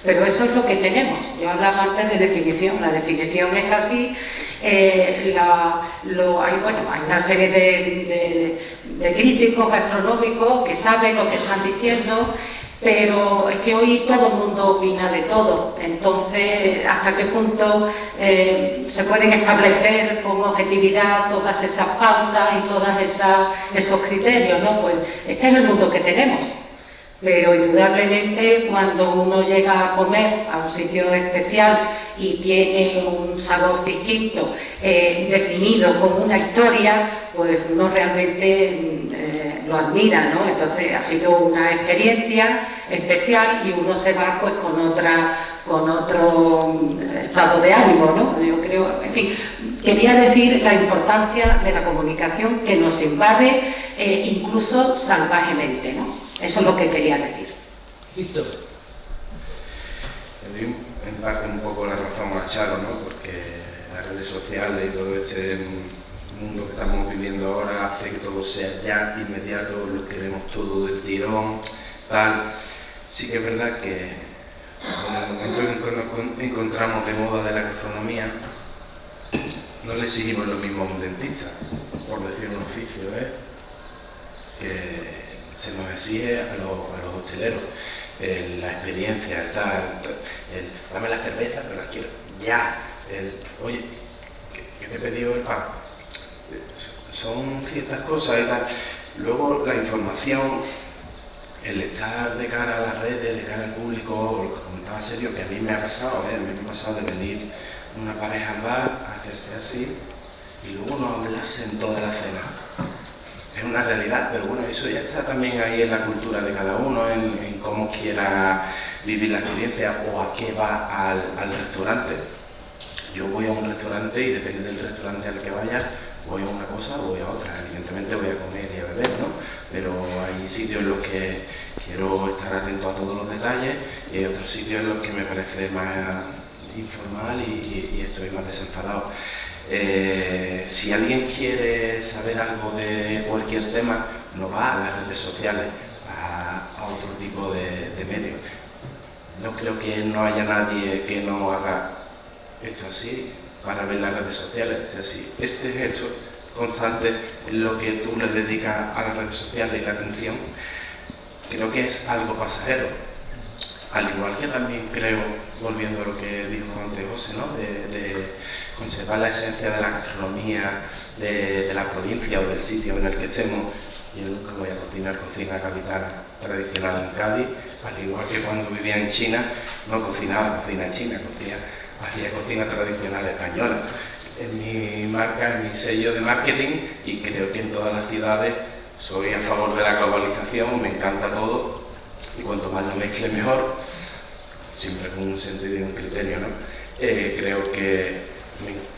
pero eso es lo que tenemos. Yo hablaba antes de definición, la definición es así. Hay una serie de críticos gastronómicos que saben lo que están diciendo, pero es que hoy todo el mundo opina de todo. Entonces, ¿hasta qué punto se pueden establecer con objetividad todas esas pautas y todos esos criterios, ¿no? Pues este es el mundo que tenemos. Pero indudablemente cuando uno llega a comer a un sitio especial y tiene un sabor distinto, definido como una historia, pues uno realmente lo admira, ¿no? Entonces ha sido una experiencia especial y uno se va pues con otro estado de ánimo, ¿no? Yo creo, en fin, quería decir la importancia de la comunicación que nos invade incluso salvajemente, ¿no? Eso es lo que quería decir. Víctor. Le doy en parte un poco la razón a Charo, ¿no? Porque las redes sociales y todo este mundo que estamos viviendo ahora hace que todo sea ya inmediato, lo queremos todo del tirón, tal. Sí que es verdad que en el momento en que nos encontramos de moda de la gastronomía, no le exigimos lo mismo a un dentista, por decir un oficio, que se nos exige a los hosteleros. La experiencia, dame la cerveza, pero la quiero ya. Oye, que te he pedido el pan. Son ciertas cosas y tal. Luego la información, el estar de cara a las redes, de cara al público, lo que comentaba Sergio, que a mí me ha pasado, de venir una pareja al bar, a hacerse así y luego no hablarse en toda la cena. Es una realidad, pero bueno, eso ya está también ahí en la cultura de cada uno, en cómo quiera vivir la experiencia o a qué va al restaurante. Yo voy a un restaurante y depende del restaurante al que vaya, voy a una cosa o voy a otra. Evidentemente voy a comer y a beber, ¿no? Pero hay sitios en los que quiero estar atento a todos los detalles y hay otros sitios en los que me parece más informal y estoy más desenfadado. Si alguien quiere saber algo de cualquier tema, no va a las redes sociales, va a otro tipo de medios. No creo que no haya nadie que no haga esto así para ver las redes sociales. O sea, si este gesto constante es lo que tú le dedicas a las redes sociales y la atención, creo que es algo pasajero. Al igual que también creo, volviendo a lo que dijo antes José, ¿no? de conservar la esencia de la gastronomía de la provincia o del sitio en el que estemos. Yo nunca voy a cocinar cocina capitana tradicional en Cádiz, al igual que cuando vivía en China, no cocinaba cocina china, hacía cocina tradicional española. Es mi marca, es mi sello de marketing y creo que en todas las ciudades soy a favor de la globalización, me encanta todo. Y cuanto más lo mezcle mejor, siempre con un sentido y un criterio, ¿no? Creo que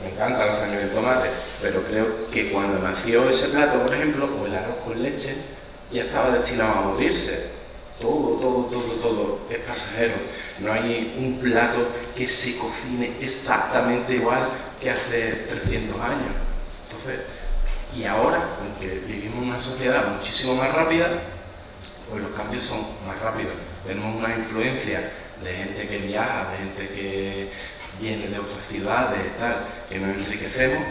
me encanta la sangre de tomate, pero creo que cuando nació ese plato, por ejemplo, o el arroz con leche, ya estaba destinado a morirse. Todo es pasajero. No hay un plato que se cocine exactamente igual que hace 300 años. Entonces, y ahora, aunque vivimos en una sociedad muchísimo más rápida, pues los cambios son más rápidos. Tenemos una influencia de gente que viaja, de gente que viene de otras ciudades, tal, que nos enriquecemos.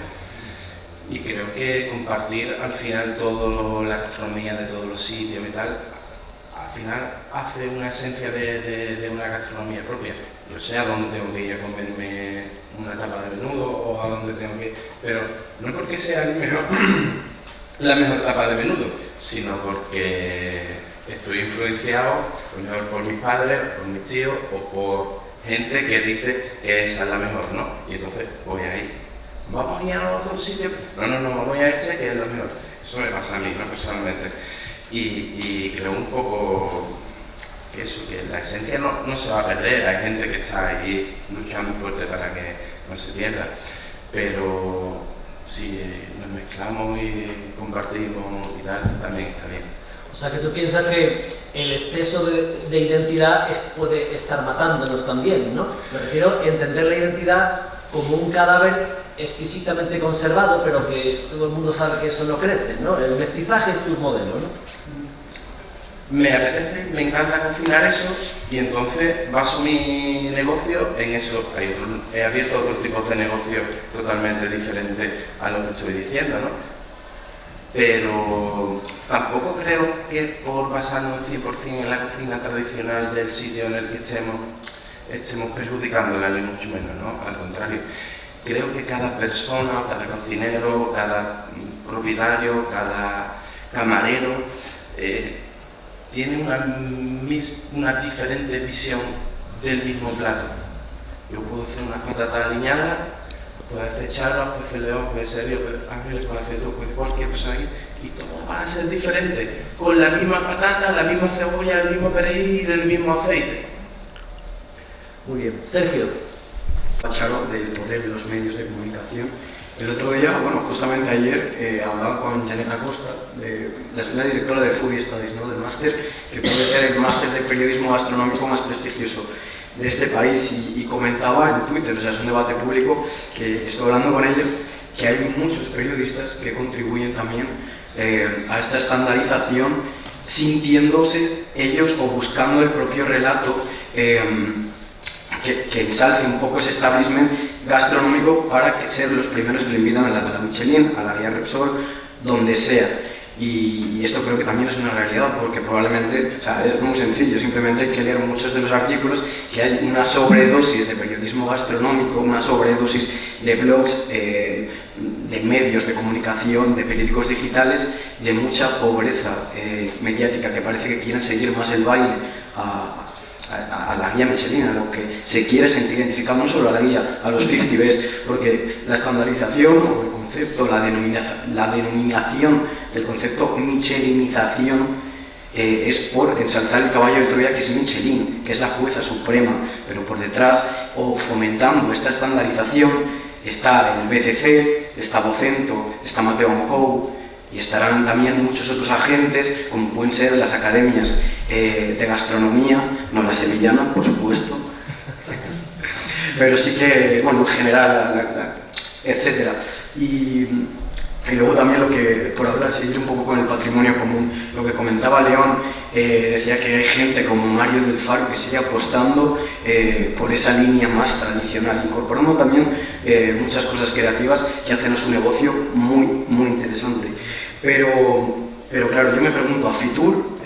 Y creo que compartir al final toda la gastronomía de todos los sitios y tal, al final hace una esencia de una gastronomía propia. Yo sé a dónde tengo que ir a comerme una tapa de menudo o a dónde tengo que ir, pero no porque sea la mejor tapa de menudo, sino porque estoy influenciado a lo mejor por mis padres, por mis tíos o por gente que dice que esa es la mejor, ¿no? Y entonces voy ahí. ¿Vamos a ir a otro sitio? No, vamos a este que es lo mejor. Eso me pasa a mí, ¿no? Personalmente. Y creo un poco que eso, que la esencia no se va a perder. Hay gente que está ahí luchando fuerte para que no se pierda. Pero si nos mezclamos y compartimos y tal, también está bien. O sea, que tú piensas que el exceso de identidad puede estar matándonos también, ¿no? Me refiero a entender la identidad como un cadáver exquisitamente conservado, pero que todo el mundo sabe que eso no crece, ¿no? El mestizaje es tu modelo, ¿no? Me apetece, me encanta cocinar eso y entonces baso mi negocio en eso. He abierto otro tipo de negocio totalmente diferente a lo que estoy diciendo, ¿no? Pero tampoco creo que por basarnos 100% en la cocina tradicional del sitio en el que estemos perjudicándola, ni mucho menos, ¿no? Al contrario, creo que cada persona, cada cocinero, cada propietario, cada camarero tiene una diferente visión del mismo plato. Yo puedo hacer unas patatas aliñadas, puede hacer charras, puede hacer león, puede ser Sergio, puede Ángel, puede hacer tú, puede cualquier persona aquí, y todo va a ser diferente, con la misma patata, la misma cebolla, el mismo perejil y el mismo aceite. Muy bien. Sergio. Charo, del poder de los medios de comunicación El otro día, bueno, justamente ayer, hablaba con Janet Acosta, la directora de Foodie Studies, ¿no?, del máster, que puede ser el máster de periodismo gastronómico más prestigioso de este país, y comentaba en Twitter, o sea, es un debate público, que estoy hablando con ella, que hay muchos periodistas que contribuyen también a esta estandarización, sintiéndose ellos o buscando el propio relato que ensalce un poco ese establishment gastronómico para que ser los primeros que le invitan a la Michelin, a la guía Repsol, donde sea. Y esto creo que también es una realidad, porque probablemente, o sea, es muy sencillo, simplemente hay que leer muchos de los artículos, que hay una sobredosis de periodismo gastronómico, una sobredosis de blogs, de medios de comunicación, de periódicos digitales, de mucha pobreza mediática, que parece que quieren seguir más el baile a la guía Michelin, a lo que se quiere sentir identificado, no solo a la guía, a los 50 Best, porque la estandarización o el concepto, la denominación del concepto michelinización es por ensalzar el caballo de Troya, que es Michelin, que es la jueza suprema, pero por detrás, o fomentando esta estandarización, está el BCC, está Vocento, está Mateo Mocou, y estarán también muchos otros agentes, como pueden ser las academias de gastronomía, no la sevillana, por supuesto, pero sí que, bueno, en general, etcétera. Y luego también lo que, por hablar, seguir un poco con el patrimonio común, lo que comentaba León, decía que hay gente como Mario del Faro que sigue apostando por esa línea más tradicional, incorporando también muchas cosas creativas que hacen a su negocio muy, muy interesante. Pero claro, yo me pregunto, a Fitur,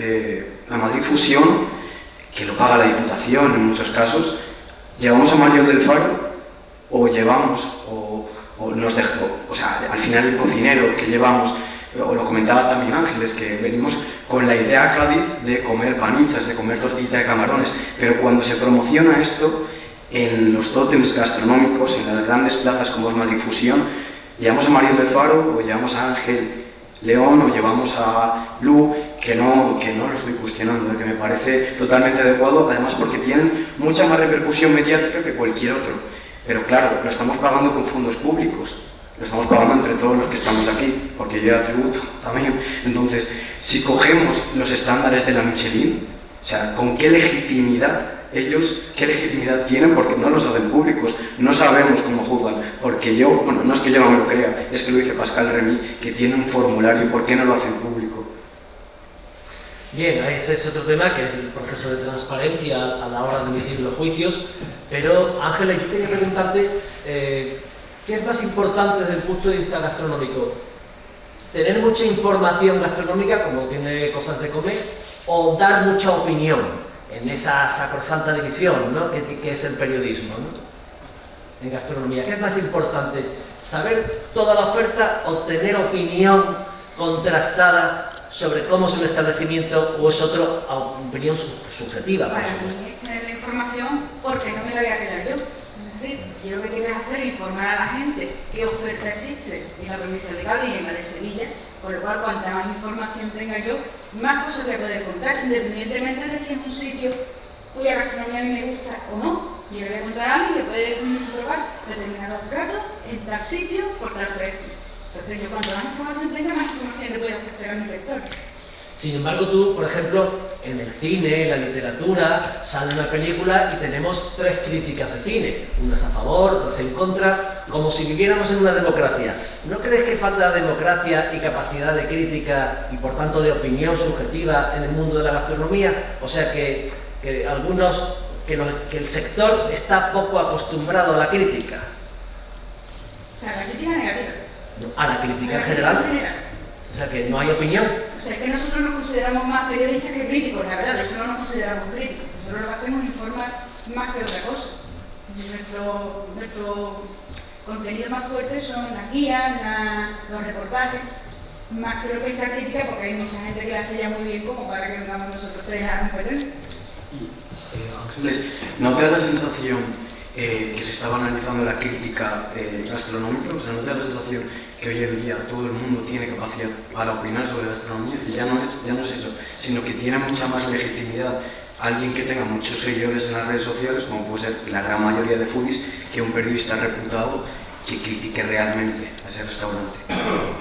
a Madrid Fusión, que lo paga la Diputación en muchos casos, ¿llevamos a Mario del Faro o llevamos, o nos dejó, o sea, al final el cocinero que llevamos, o lo comentaba también Ángeles, que venimos con la idea a Cádiz de comer panizas, de comer tortillita de camarones, pero cuando se promociona esto en los tótems gastronómicos, en las grandes plazas como es Madrid Fusión, ¿llevamos a Mario del Faro o llevamos a Ángel León o llevamos a Lu, que no lo estoy cuestionando, que me parece totalmente adecuado, además porque tienen mucha más repercusión mediática que cualquier otro? Pero claro, lo estamos pagando con fondos públicos, lo estamos pagando entre todos los que estamos aquí, porque yo ya tributo también. Entonces, si cogemos los estándares de la Michelin, o sea, ¿con qué legitimidad qué legitimidad tienen? Porque no los hacen públicos, no sabemos cómo juzgan, porque bueno, no es que yo no me lo crea, es que lo dice Pascal Remy, que tiene un formulario, ¿por qué no lo hacen público? Bien, ese es otro tema, que es el proceso de transparencia a la hora de emitir los juicios, pero Ángela, yo quería preguntarte, ¿qué es más importante desde el punto de vista gastronómico? ¿Tener mucha información gastronómica, como tiene cosas de comer, o dar mucha opinión en esa sacrosanta división, ¿no?, que es el periodismo, ¿no?, en gastronomía? ¿Qué es más importante? ¿Saber toda la oferta o tener opinión contrastada sobre cómo es un establecimiento, o es otra opinión subjetiva? Para mí es tener la información porque no me la voy a quedar yo. Es decir, yo lo que quiero hacer es informar a la gente qué oferta existe en la provincia de Cádiz y en la de Sevilla, por lo cual cuanta más información tenga yo, más cosas voy a poder contar, independientemente de si en un sitio cuya gastronomía a mí me gusta o no. Yo le voy a contar a alguien que puede probar determinados platos en tal sitio por tal precio. Entonces yo, cuanto más información tenga, más información le voy a ofrecer a mi lector. Sin embargo, tú, por ejemplo, en el cine, en la literatura, sale una película y tenemos 3 críticas de cine, unas a favor, otras en contra, como si viviéramos en una democracia. ¿No crees que falta democracia y capacidad de crítica y, por tanto, de opinión subjetiva en el mundo de la gastronomía? O sea, que el sector está poco acostumbrado a la crítica. O sea, la crítica negativa. A la crítica en general. O sea, que no hay opinión. O sea, es que nosotros nos consideramos más periodistas que críticos, la verdad, de hecho no nos consideramos críticos. Nosotros lo que hacemos es informar más que otra cosa. Nuestro contenido más fuerte son las guías, los reportajes, más que lo que es la crítica, porque hay mucha gente que la hace ya muy bien como para que vengamos nosotros 3 a competencia. Ángeles, ¿no te da la sensación que se está banalizando la crítica gastronómica? O sea, ¿no te da la sensación que hoy en día todo el mundo tiene capacidad para opinar sobre gastronomía? Y ya no es eso, sino que tiene mucha más legitimidad alguien que tenga muchos seguidores en las redes sociales, como puede ser la gran mayoría de foodies, que un periodista reputado que critique realmente a ese restaurante.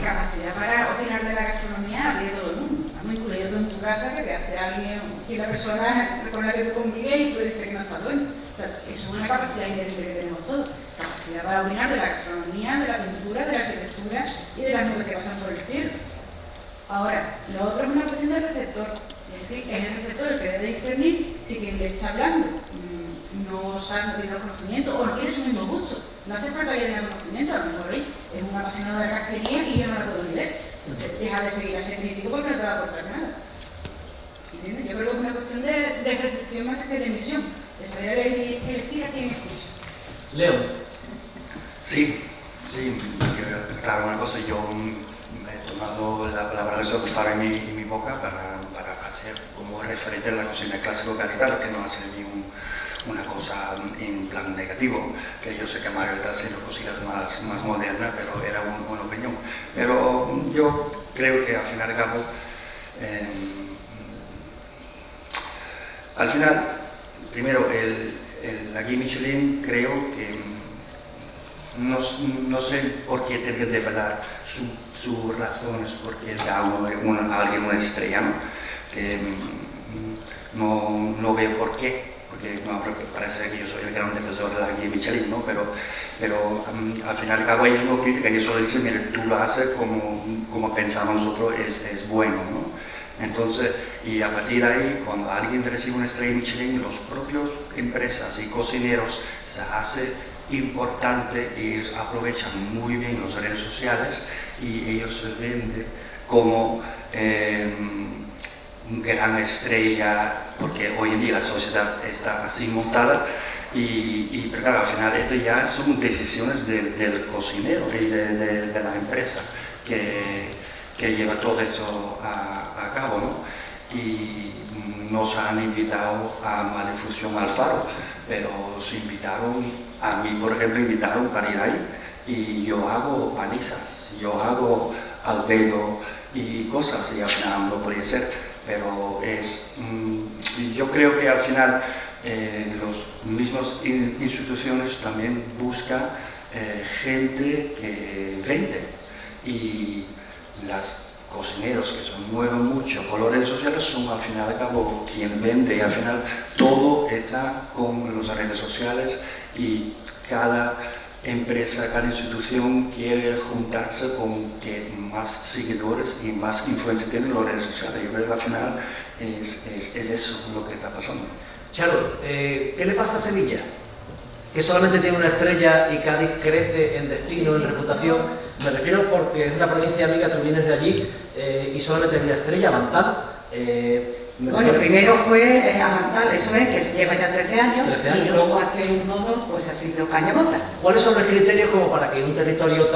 Capacidad para opinar de la gastronomía de todo el mundo. Es muy incluido en tu casa que te hace alguien y la persona con la que tú convives y tú eres que no estás dueño. O sea, eso es una capacidad inherente que tenemos todos. Capacidad para opinar de la gastronomía, de la pintura, de la arquitectura y de las nubes que pasan por el cielo. Ahora, lo otro es una cuestión del receptor. Es decir, es el receptor el que debe discernir si quien le está hablando no sabe, no tiene el conocimiento o no tiene su mismo gusto. No hace falta que tenga conocimiento, a lo mejor hoy es un apasionado de la casquería y yo no la puedo ni ver. Entonces, deja de seguir a ser crítico porque no te va a aportar nada. ¿Entiendes? Yo creo que es una cuestión de recepción más que de emisión, de saber elegir a quién escucha. León. Sí, claro, una cosa, yo me he tomado la palabra eso que estaba en mi boca para hacer como referente a la cocina clásico gallitana, que no hace ni una cosa en plan negativo, que yo sé que Mario está haciendo cosillas más modernas, pero era una buena opinión. Pero yo creo que al final y al cabo, al final, primero, la guía Michelin creo que no sé por qué tiene que develar sus razones, porque da a alguien una estrella, ¿no? Que no veo por qué. Porque no, parece que yo soy el gran defensor de la guía Michelin, ¿no? Pero al final y al cabo ellos no critican, ellos solo dicen, mire, tú lo haces como pensamos nosotros es bueno, ¿no? Entonces, y a partir de ahí, cuando alguien recibe una estrella Michelin, los propios empresas y cocineros se hace importante y ellos aprovechan muy bien las redes sociales y ellos se venden como gran estrella, porque hoy en día la sociedad está así montada pero claro, al final esto ya son decisiones del cocinero y de la empresa que lleva todo esto a cabo, ¿no? Y nos han invitado a Malifusión Alfaro, pero se invitaron, a mí por ejemplo invitaron para ir ahí y yo hago panizas, yo hago albedo y cosas y al final no podía ser. Pero yo creo que al final las mismas instituciones también buscan gente que vende y las cocineros que se mueven mucho por las redes sociales son al final y al cabo quien vende y al final todo está con las redes sociales y cada empresa, cada institución quiere juntarse con que más seguidores y más influencia tienen las redes sociales. Yo creo que al final es eso lo que está pasando. Charo, ¿qué le pasa a Sevilla? Que solamente tiene una estrella y Cádiz crece en destino, en reputación. Me refiero porque es una provincia amiga, tú vienes de allí y solamente hay una estrella, Bantal. Bueno, primero fue Amantal, eso es, que lleva ya 13 años, y luego hace unos 2, pues ha sido Cañabota. ¿Cuáles son los criterios como para que un territorio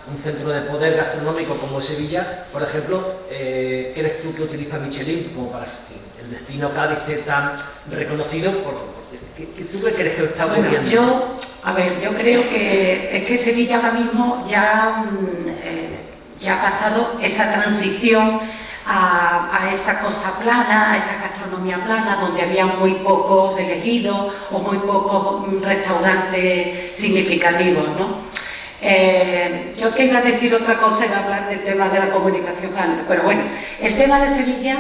un centro de poder gastronómico como es Sevilla, por ejemplo, crees tú que utiliza Michelin como para que el destino Cádiz esté tan reconocido? ¿Tú qué crees que está ocurriendo? Yo creo que es que Sevilla ahora mismo ya ha pasado esa transición a esa cosa plana, a esa gastronomía plana, donde había muy pocos elegidos o muy pocos restaurantes significativos, ¿no? Yo quería decir otra cosa, iba a hablar del tema de la comunicación, pero bueno, el tema de Sevilla,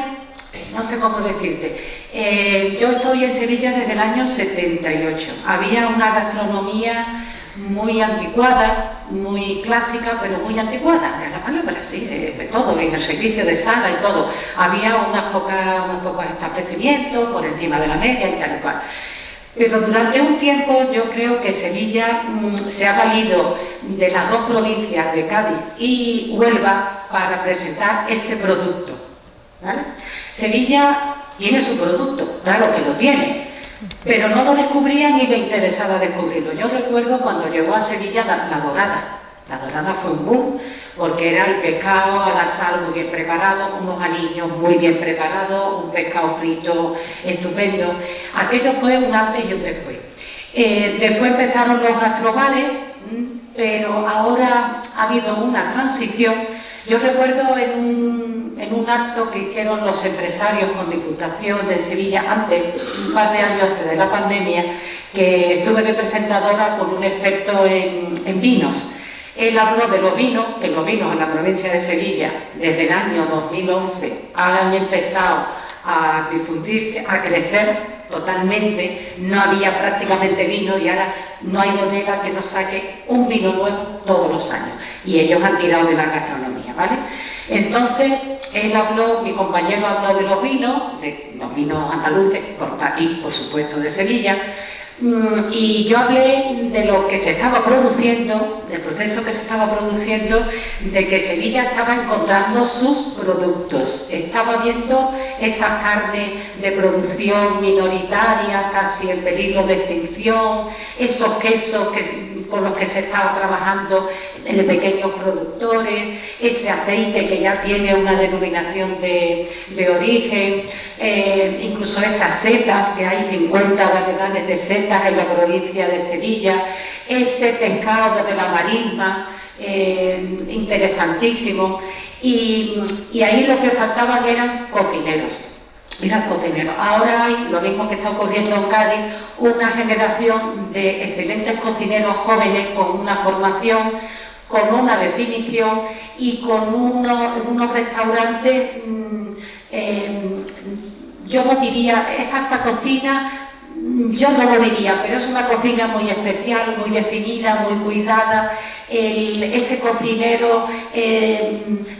no sé cómo decirte. Yo estoy en Sevilla desde el año 78. Había una gastronomía muy anticuada, muy clásica, pero muy anticuada, es la palabra, sí, de todo, en el servicio de sala y todo. Había unos pocos establecimientos por encima de la media y tal y cual. Pero durante un tiempo yo creo que Sevilla se ha valido de las dos provincias de Cádiz y Huelva para presentar ese producto, ¿vale? Sevilla tiene su producto, claro que lo tiene, pero no lo descubría ni le interesaba descubrirlo. Yo recuerdo cuando llegó a Sevilla la dorada. La dorada fue un boom, porque era el pescado a la sal muy bien preparado, unos aliños muy bien preparados, un pescado frito estupendo. Aquello fue un antes y un después. Después empezaron los gastrobares, pero ahora ha habido una transición. Yo recuerdo en en un acto que hicieron los empresarios con Diputación de Sevilla antes, un par de años antes de la pandemia, que estuve de presentadora con un experto en vinos. Él habló de los vinos, que los vinos en la provincia de Sevilla desde el año 2011 han empezado a difundirse, a crecer totalmente. No había prácticamente vino y ahora no hay bodega que no saque un vino nuevo todos los años, y ellos han tirado de la gastronomía, ¿vale? Entonces él habló, mi compañero habló de los vinos andaluces y por supuesto de Sevilla, y yo hablé de lo que se estaba produciendo, del proceso que se estaba produciendo, de que Sevilla estaba encontrando sus productos, estaba viendo esas carnes de producción minoritaria, casi en peligro de extinción, esos quesos con los que se estaba trabajando de pequeños productores, ese aceite que ya tiene una denominación de origen, incluso esas setas, que hay 50 variedades de setas en la provincia de Sevilla, ese pescado de la marisma, interesantísimo, y ahí lo que faltaban eran cocineros. Ahora hay, lo mismo que está ocurriendo en Cádiz, una generación de excelentes cocineros jóvenes con una formación, con una definición y con unos restaurantes, yo no diría, es alta cocina, yo no lo diría, pero es una cocina muy especial, muy definida, muy cuidada. Ese cocinero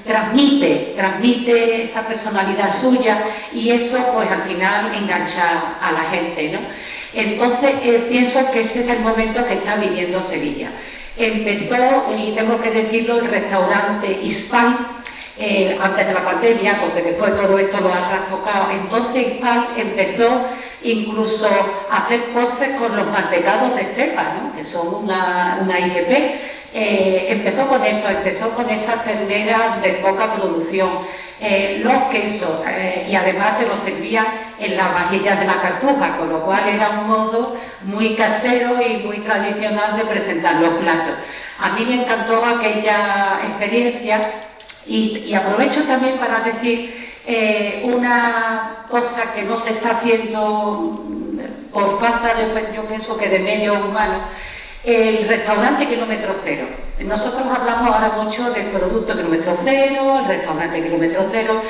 transmite esa personalidad suya, y eso pues al final engancha a la gente, ¿no? Entonces pienso que ese es el momento que está viviendo Sevilla. Empezó, y tengo que decirlo, el restaurante Hispal, antes de la pandemia, porque después todo esto lo ha trastocado. Entonces Hispal empezó incluso a hacer postres con los mantecados de estepa, ¿no? Que son una IGP. Empezó con eso, empezó con esas terneras de poca producción, los quesos, y además te los servían en las vajillas de la Cartuja, con lo cual era un modo muy casero y muy tradicional de presentar los platos. A mí me encantó aquella experiencia, y aprovecho también para decir una cosa que no se está haciendo por falta de, yo pienso que de medios humanos. El restaurante kilómetro cero. Nosotros hablamos ahora mucho del producto kilómetro cero, el restaurante kilómetro cero.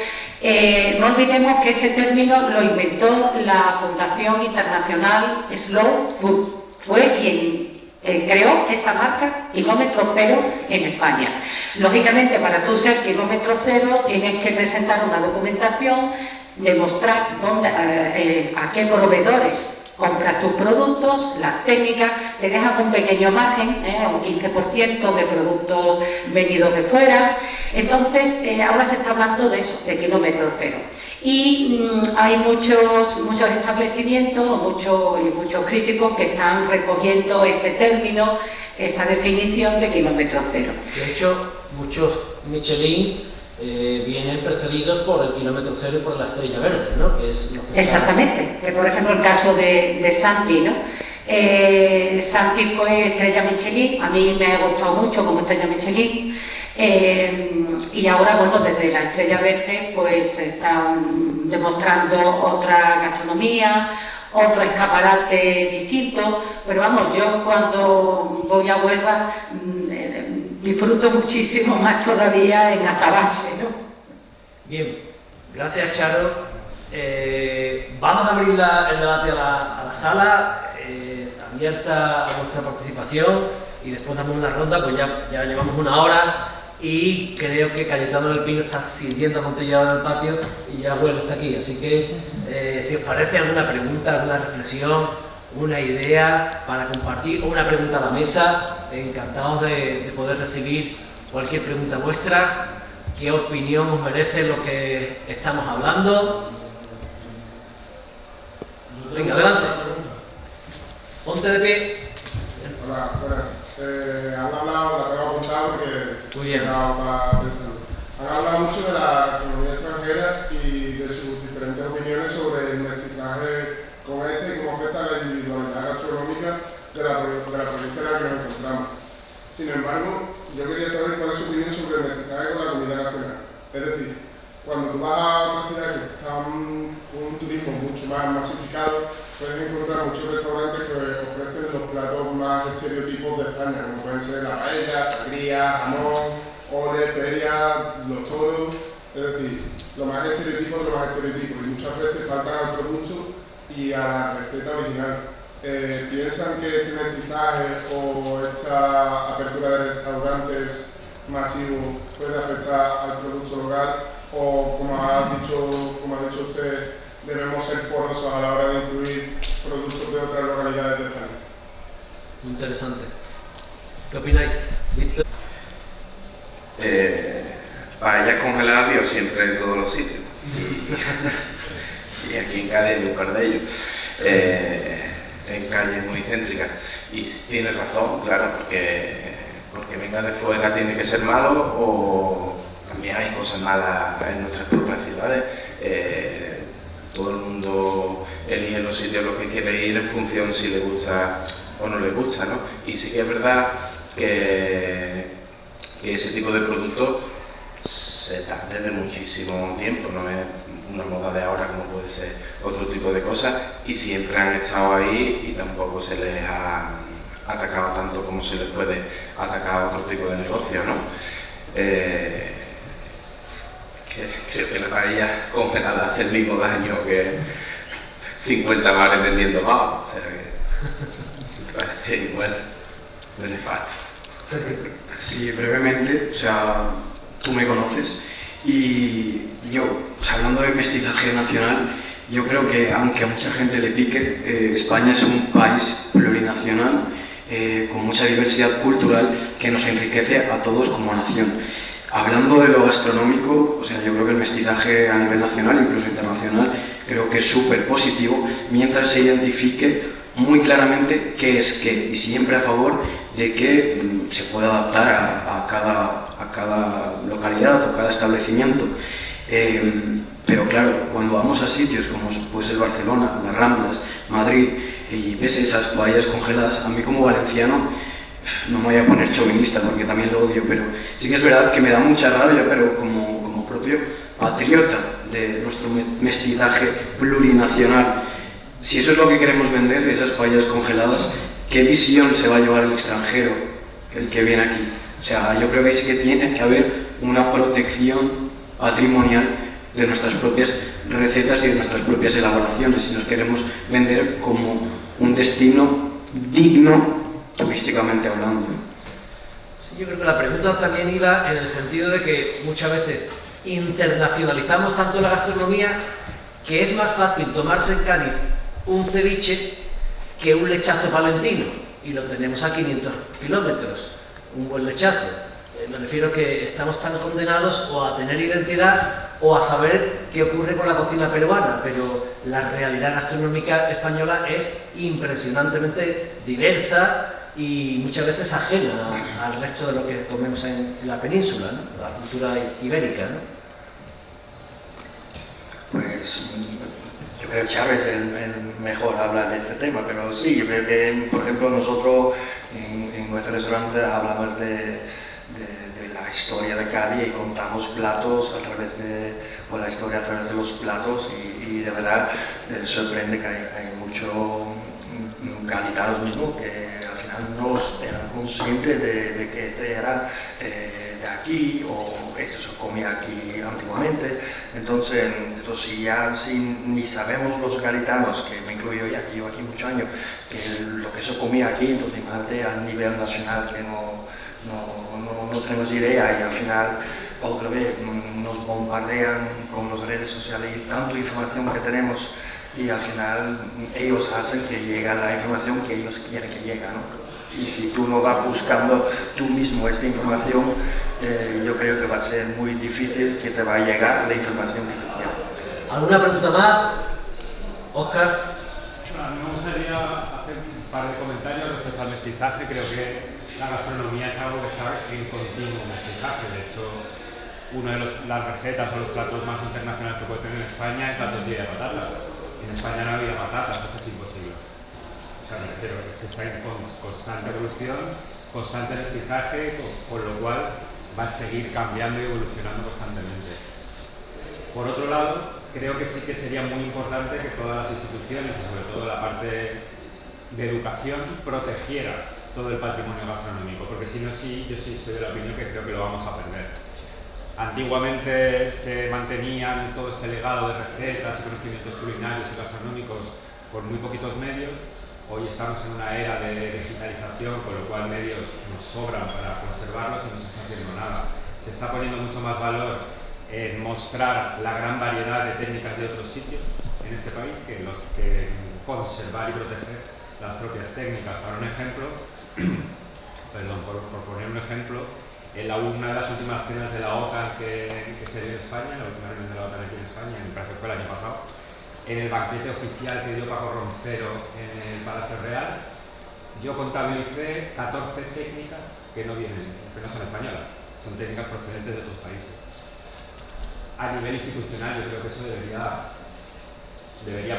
No olvidemos que ese término lo inventó la Fundación Internacional Slow Food. Fue quien creó esa marca kilómetro cero en España. Lógicamente, para tú ser kilómetro cero tienes que presentar una documentación, demostrar a qué proveedores compras tus productos, las técnicas, te dejan un pequeño margen, un 15% de productos venidos de fuera. Entonces, ahora se está hablando de eso, de kilómetro cero. Y hay muchos establecimientos, muchos críticos que están recogiendo ese término, esa definición de kilómetro cero. De hecho, muchos Michelin vienen precedidos por el kilómetro cero y por la estrella verde, ¿no? Que es lo que exactamente, que por ejemplo el caso de Santi, ¿no? Santi fue estrella Michelin, a mí me ha gustado mucho como estrella Michelin, y ahora, bueno, desde la estrella verde pues están demostrando otra gastronomía, otro escaparate distinto, pero vamos, yo cuando voy a Huelva disfruto muchísimo más todavía en Azabache, ¿no? Bien, gracias Charo. Vamos a abrir el debate a la sala, abierta a vuestra participación, y después damos una ronda, pues ya llevamos una hora y creo que Cayetano del Pino está sirviendo amontillado en el patio y ya Abuelo está aquí, así que si os parece alguna pregunta, alguna reflexión, una idea para compartir o una pregunta a la mesa, encantados de poder recibir cualquier pregunta vuestra. ¿Qué opinión os merece lo que estamos hablando? Venga, adelante. Ponte de pie. Hola, buenas. Han hablado, la tengo apuntado porque muy bien. Estaba pensando. Han hablado mucho de la gastronomía extranjera y de sus diferentes opiniones sobre el mestizaje con y cómo afecta la individualidad gastronómica de la provincia en la que nos encontramos. Sin embargo, yo quería saber cuál es su opinión sobre el mestizaje con la comida nacional. Es decir, cuando tú vas a otra ciudad que está un turismo mucho más masificado, puedes encontrar muchos restaurantes que ofrecen los platos más estereotipos de España, como pueden ser la paella, sangría, jamón, ole, feria, los toros, es decir, lo más estereotipo de lo más estereotipo, y muchas veces faltan al producto y a la receta original. ¿Piensan que este mestizaje o esta apertura de restaurantes masivos puede afectar al producto local? O, como ha dicho usted, debemos ser porosos a la hora de incluir productos de otras localidades de España. Muy interesante. ¿Qué opináis, Víctor? Paellas congeladas vio siempre en todos los sitios. Y aquí en Cádiz hay un par de ellos. En calles muy céntricas. Y tienes razón, claro, porque venga de fuera tiene que ser malo, o también hay cosas malas en nuestras propias ciudades. Todo el mundo elige los sitios a los que quiere ir en función si le gusta o no le gusta, ¿no? Y sí que es verdad que ese tipo de productos se da desde muchísimo tiempo, no es una moda de ahora como puede ser otro tipo de cosas, y siempre han estado ahí y tampoco se les ha atacado tanto como se les puede atacar a otro tipo de negocio, ¿no? Creo que la paella congelada hace el mismo daño que 50 bares vendiendo más, o sea que me parece igual benefacio. Sí, brevemente, o sea, tú me conoces y yo, o sea, hablando de mestizaje nacional, yo creo que aunque a mucha gente le pique, España es un país plurinacional con mucha diversidad cultural que nos enriquece a todos como nación. Hablando de lo gastronómico, o sea, yo creo que el mestizaje a nivel nacional, incluso internacional, creo que es súper positivo mientras se identifique muy claramente qué es qué, y siempre a favor de que se pueda adaptar a cada localidad o cada establecimiento. Pero claro, cuando vamos a sitios como puede ser Barcelona, las Ramblas, Madrid, y ves esas paellas congeladas, a mí como valenciano, no me voy a poner chauvinista porque también lo odio, pero sí que es verdad que me da mucha rabia, pero como propio patriota de nuestro mestizaje plurinacional, si eso es lo que queremos vender, esas paellas congeladas, ¿qué visión se va a llevar el extranjero, el que viene aquí? O sea, yo creo que sí que tiene que haber una protección patrimonial de nuestras propias recetas y de nuestras propias elaboraciones, si nos queremos vender como un destino digno turísticamente hablando. Sí, yo creo que la pregunta también iba en el sentido de que muchas veces internacionalizamos tanto la gastronomía que es más fácil tomarse en Cádiz un ceviche que un lechazo palentino, y lo tenemos a 500 kilómetros, un buen lechazo. Me refiero que estamos tan condenados o a tener identidad o a saber qué ocurre con la cocina peruana, pero la realidad gastronómica española es impresionantemente diversa y muchas veces ajena al resto de lo que comemos en la península, ¿no? La cultura ibérica, ¿no? Pues yo creo que Chávez es el mejor habla de este tema, pero sí, por ejemplo nosotros en nuestro restaurante hablamos de la historia de Cádiz y contamos platos a través de la historia a través de los platos, y de verdad sorprende que hay mucho gaditanos mismos que al final no eran conscientes de que este era de aquí, o esto se comía aquí antiguamente. Entonces si ya ni sabemos los gaditanos, que me incluyo ya, que llevo aquí muchos años, que lo que se comía aquí, entonces imagínate a nivel nacional que no tenemos idea, y al final otra vez nos bombardean con las redes sociales y tanta información que tenemos, y al final ellos hacen que llegue la información que ellos quieren que llegue, ¿no? Y si tú no vas buscando tú mismo esta información, yo creo que va a ser muy difícil que te va a llegar la información que tú quieres. ¿Alguna pregunta más? Óscar. Me gustaría hacer un par de comentarios respecto al mestizaje. Creo que la gastronomía es algo que está en continuo mestizaje. De hecho, una de las recetas o los platos más internacionales que puede tener en España es la tortilla de patatas. En España no había patatas hace 5 siglos. O sea, me refiero que está en constante evolución, constante mestizaje, con lo cual va a seguir cambiando y evolucionando constantemente. Por otro lado, creo que sí que sería muy importante que todas las instituciones, y sobre todo la parte de educación, protegiera todo el patrimonio gastronómico, porque si no, sí, yo sí estoy de la opinión que creo que lo vamos a perder. Antiguamente se mantenían todo este legado de recetas y conocimientos culinarios y gastronómicos con muy poquitos medios. Hoy estamos en una era de digitalización, con lo cual medios nos sobran para conservarlos y no se está haciendo nada. Se está poniendo mucho más valor en mostrar la gran variedad de técnicas de otros sitios en este país que conservar y proteger las propias técnicas. Para un ejemplo, perdón, por poner un ejemplo, en una de las últimas cenas de la OTAN que se dio en España, la última reunión de la OTAN aquí en España, me parece que fue el año pasado, en el banquete oficial que dio Paco Roncero en el Palacio Real, yo contabilicé 14 técnicas que no son españolas, son técnicas procedentes de otros países. A nivel institucional, yo creo que eso debería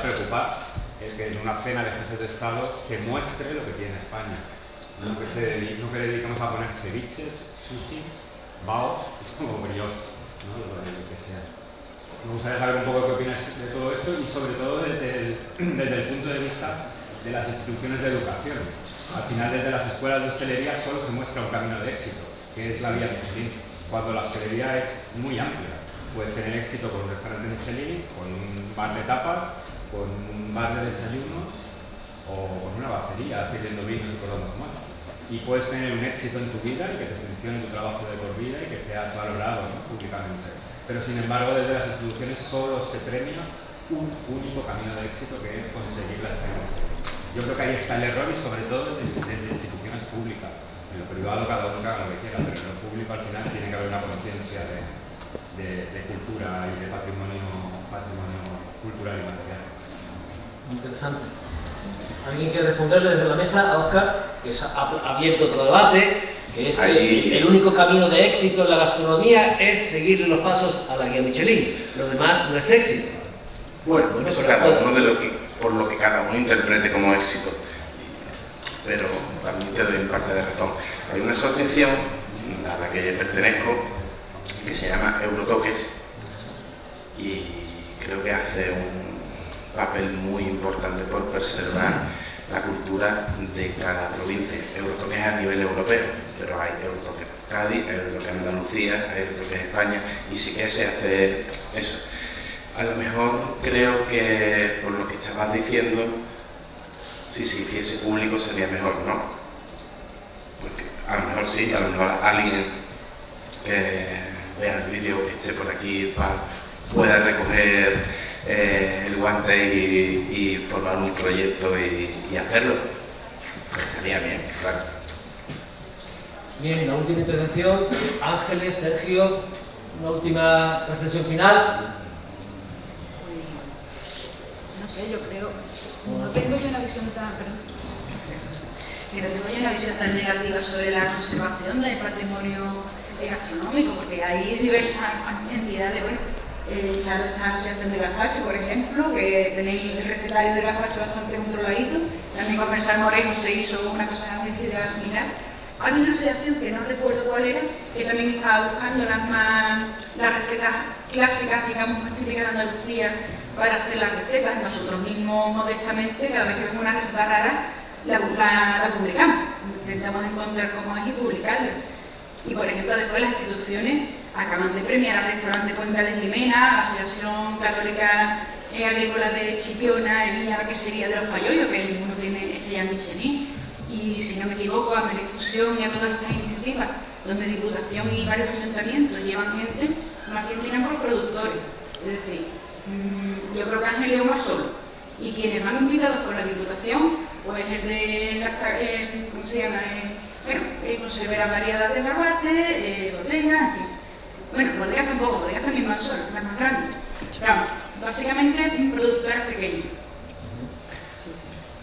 preocupar, es que en una cena de jefes de Estado se muestre lo que tiene España. No que dediquemos a poner ceviches, sushis, baos o brioches, ¿no? Lo que sea. Me gustaría saber un poco qué opinas de todo esto y sobre todo desde el punto de vista de las instituciones de educación. Al final, desde las escuelas de hostelería solo se muestra un camino de éxito, que es la vía Michelin, cuando la hostelería es muy amplia. Puedes tener éxito con un restaurante Michelin, con un bar de tapas, con un bar de desayunos o con una bacería sirviendo vinos y cordón más. Y puedes tener un éxito en tu vida y que te funcione tu trabajo de por vida y que seas valorado, ¿no?, públicamente. Pero sin embargo, desde las instituciones solo se premia un único camino de éxito, que es conseguir la excelencia. Yo creo que ahí está el error y sobre todo desde instituciones públicas. En lo privado cada uno haga lo que quiera, pero en lo público al final tiene que haber una conciencia de cultura y de patrimonio cultural y material. Interesante. ¿Alguien quiere responderle desde la mesa a Óscar, que ha abierto otro debate, que es que el único camino de éxito en la gastronomía es seguir los pasos a la guía Michelin? Lo demás no es éxito. Bueno, eso cada uno por lo que cada uno interprete como éxito. Pero también te doy parte de razón. Hay una asociación a la que pertenezco que se llama Eurotoques y creo que hace un papel muy importante por preservar la cultura de cada provincia. Eurotoques a nivel europeo, pero hay Eurotoques Cádiz, hay Eurotoques Andalucía, hay Eurotoques España, y sí que se hace eso. A lo mejor creo que por lo que estabas diciendo, si se hiciese público sería mejor, ¿no? Porque a lo mejor sí, a lo mejor alguien que vea el vídeo, que esté por aquí, pueda recoger el guante y formar un proyecto y hacerlo. Estaría bien, claro. Bien, la última intervención. Ángeles, Sergio, una última reflexión final. No sé, yo creo, no tengo yo una visión tan negativa sobre la conservación del patrimonio gastronómico, porque hay diversas entidades, bueno, el Charo está Asociación de Gazpacho, por ejemplo, que tenéis el recetario de gazpacho bastante controladito. También con Pensar Moreno se hizo una cosa muy similar. Había una asociación que no recuerdo cuál era, que también estaba buscando las recetas clásicas, digamos, más típicas de Andalucía para hacer las recetas. Nosotros mismos, modestamente, cada vez que vemos una receta rara, la publicamos. Intentamos encontrar cómo es y publicarla. Y, por ejemplo, después las instituciones acaban de premiar al restaurante Cuenca de Jimena, a la Asociación Católica Agrícola de Chipiona y a la quesería de los Payoyos, que ninguno tiene estrella Michelin. Y, si no me equivoco, a Medifusión y a todas estas iniciativas, donde Diputación y varios ayuntamientos llevan gente, más bien tienen por productores. Es decir, yo creo que Ángel León va solo. Y quienes van invitados por la Diputación, pues el de ¿cómo se llama? Conservar variedad de barbate, botellas, en fin. Bueno, bodegas tampoco, bodegas también van solas, las más grandes. Vamos, básicamente productores pequeños.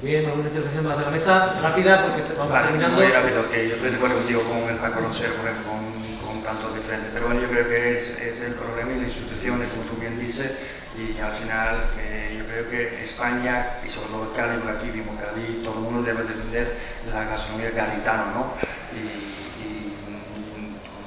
Bien, alguna intervención más de la mesa, rápida, porque vamos terminando. Muy rápido, que yo estoy de acuerdo contigo con el Paco Roncero, con tantos diferentes, pero bueno, yo creo que es el problema y las instituciones, como tú bien dices, y al final yo creo que España, y sobre todo Cádiz, por aquí mismo Cádiz, todo el mundo debe defender la gastronomía gaditana, ¿no? Y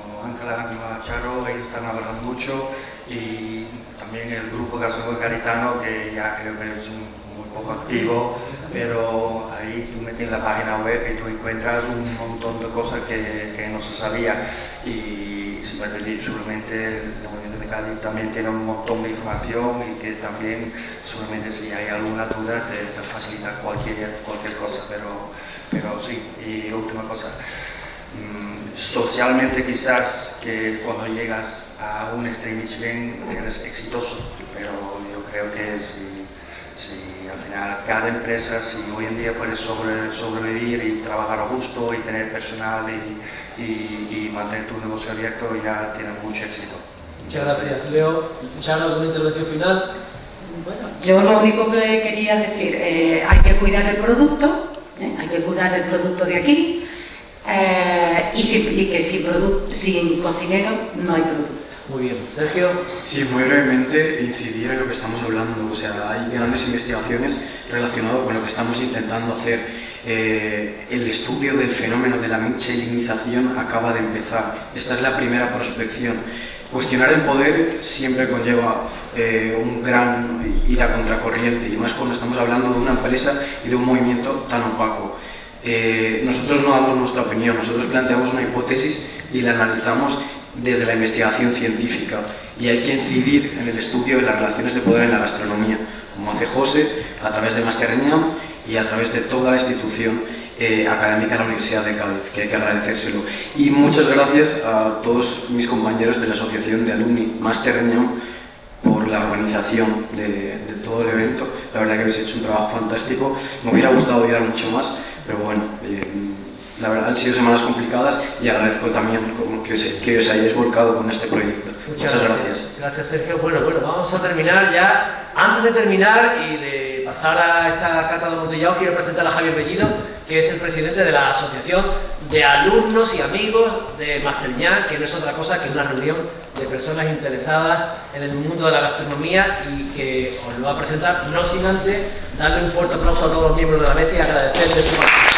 como Ángel la Charo, ellos están hablando mucho, y también el grupo Gastronómico Garitano, que ya creo que es muy poco activo, pero ahí tú metes en la página web y tú encuentras un montón de cosas que no se sabía, y seguramente el Movimiento de Cádiz también tiene un montón de información, y que también seguramente si hay alguna duda te facilita cualquier cosa, pero sí. Y última cosa, socialmente quizás que cuando llegas a un estrella Michelin eres exitoso, pero yo creo que si al final cada empresa, si hoy en día puedes sobrevivir y trabajar a gusto y tener personal y mantener tu negocio abierto, ya tienes mucho éxito. Muchas gracias, Leo. ¿Charo, alguna intervención final? Bueno, yo lo único que quería decir, hay que cuidar el producto, hay que cuidar el producto de aquí, y que sin cocinero no hay producto. Muy bien. Sergio. Sí, muy brevemente incidir en lo que estamos hablando. O sea, hay grandes investigaciones relacionadas con lo que estamos intentando hacer. El estudio del fenómeno de la michelinización acaba de empezar. Esta es la primera prospección. Cuestionar el poder siempre conlleva un gran ir a contracorriente, y más cuando estamos hablando de una empresa y de un movimiento tan opaco. Nosotros no damos nuestra opinión, nosotros planteamos una hipótesis y la analizamos desde la investigación científica, y hay que incidir en el estudio de las relaciones de poder en la gastronomía, como hace José a través de Masterñam y a través de toda la institución académica de la Universidad de Cádiz, que hay que agradecérselo. Y muchas gracias a todos mis compañeros de la Asociación de Alumni Masterñam por la organización de todo el evento. La verdad que habéis hecho un trabajo fantástico. Me hubiera gustado ayudar mucho más, pero bueno, la verdad han sido semanas complicadas, y agradezco también que os hayáis volcado con este proyecto. Muchas gracias. Gracias, Sergio. Bueno, vamos a terminar ya. Antes de terminar y de pasar a esa cata de Montellao, quiero presentar a Javier Bellido, que es el presidente de la Asociación de Alumnos y Amigos de Masterñam, que no es otra cosa que una reunión de personas interesadas en el mundo de la gastronomía, y que os lo va a presentar, no sin antes darle un fuerte aplauso a todos los miembros de la mesa y agradecerles su participación.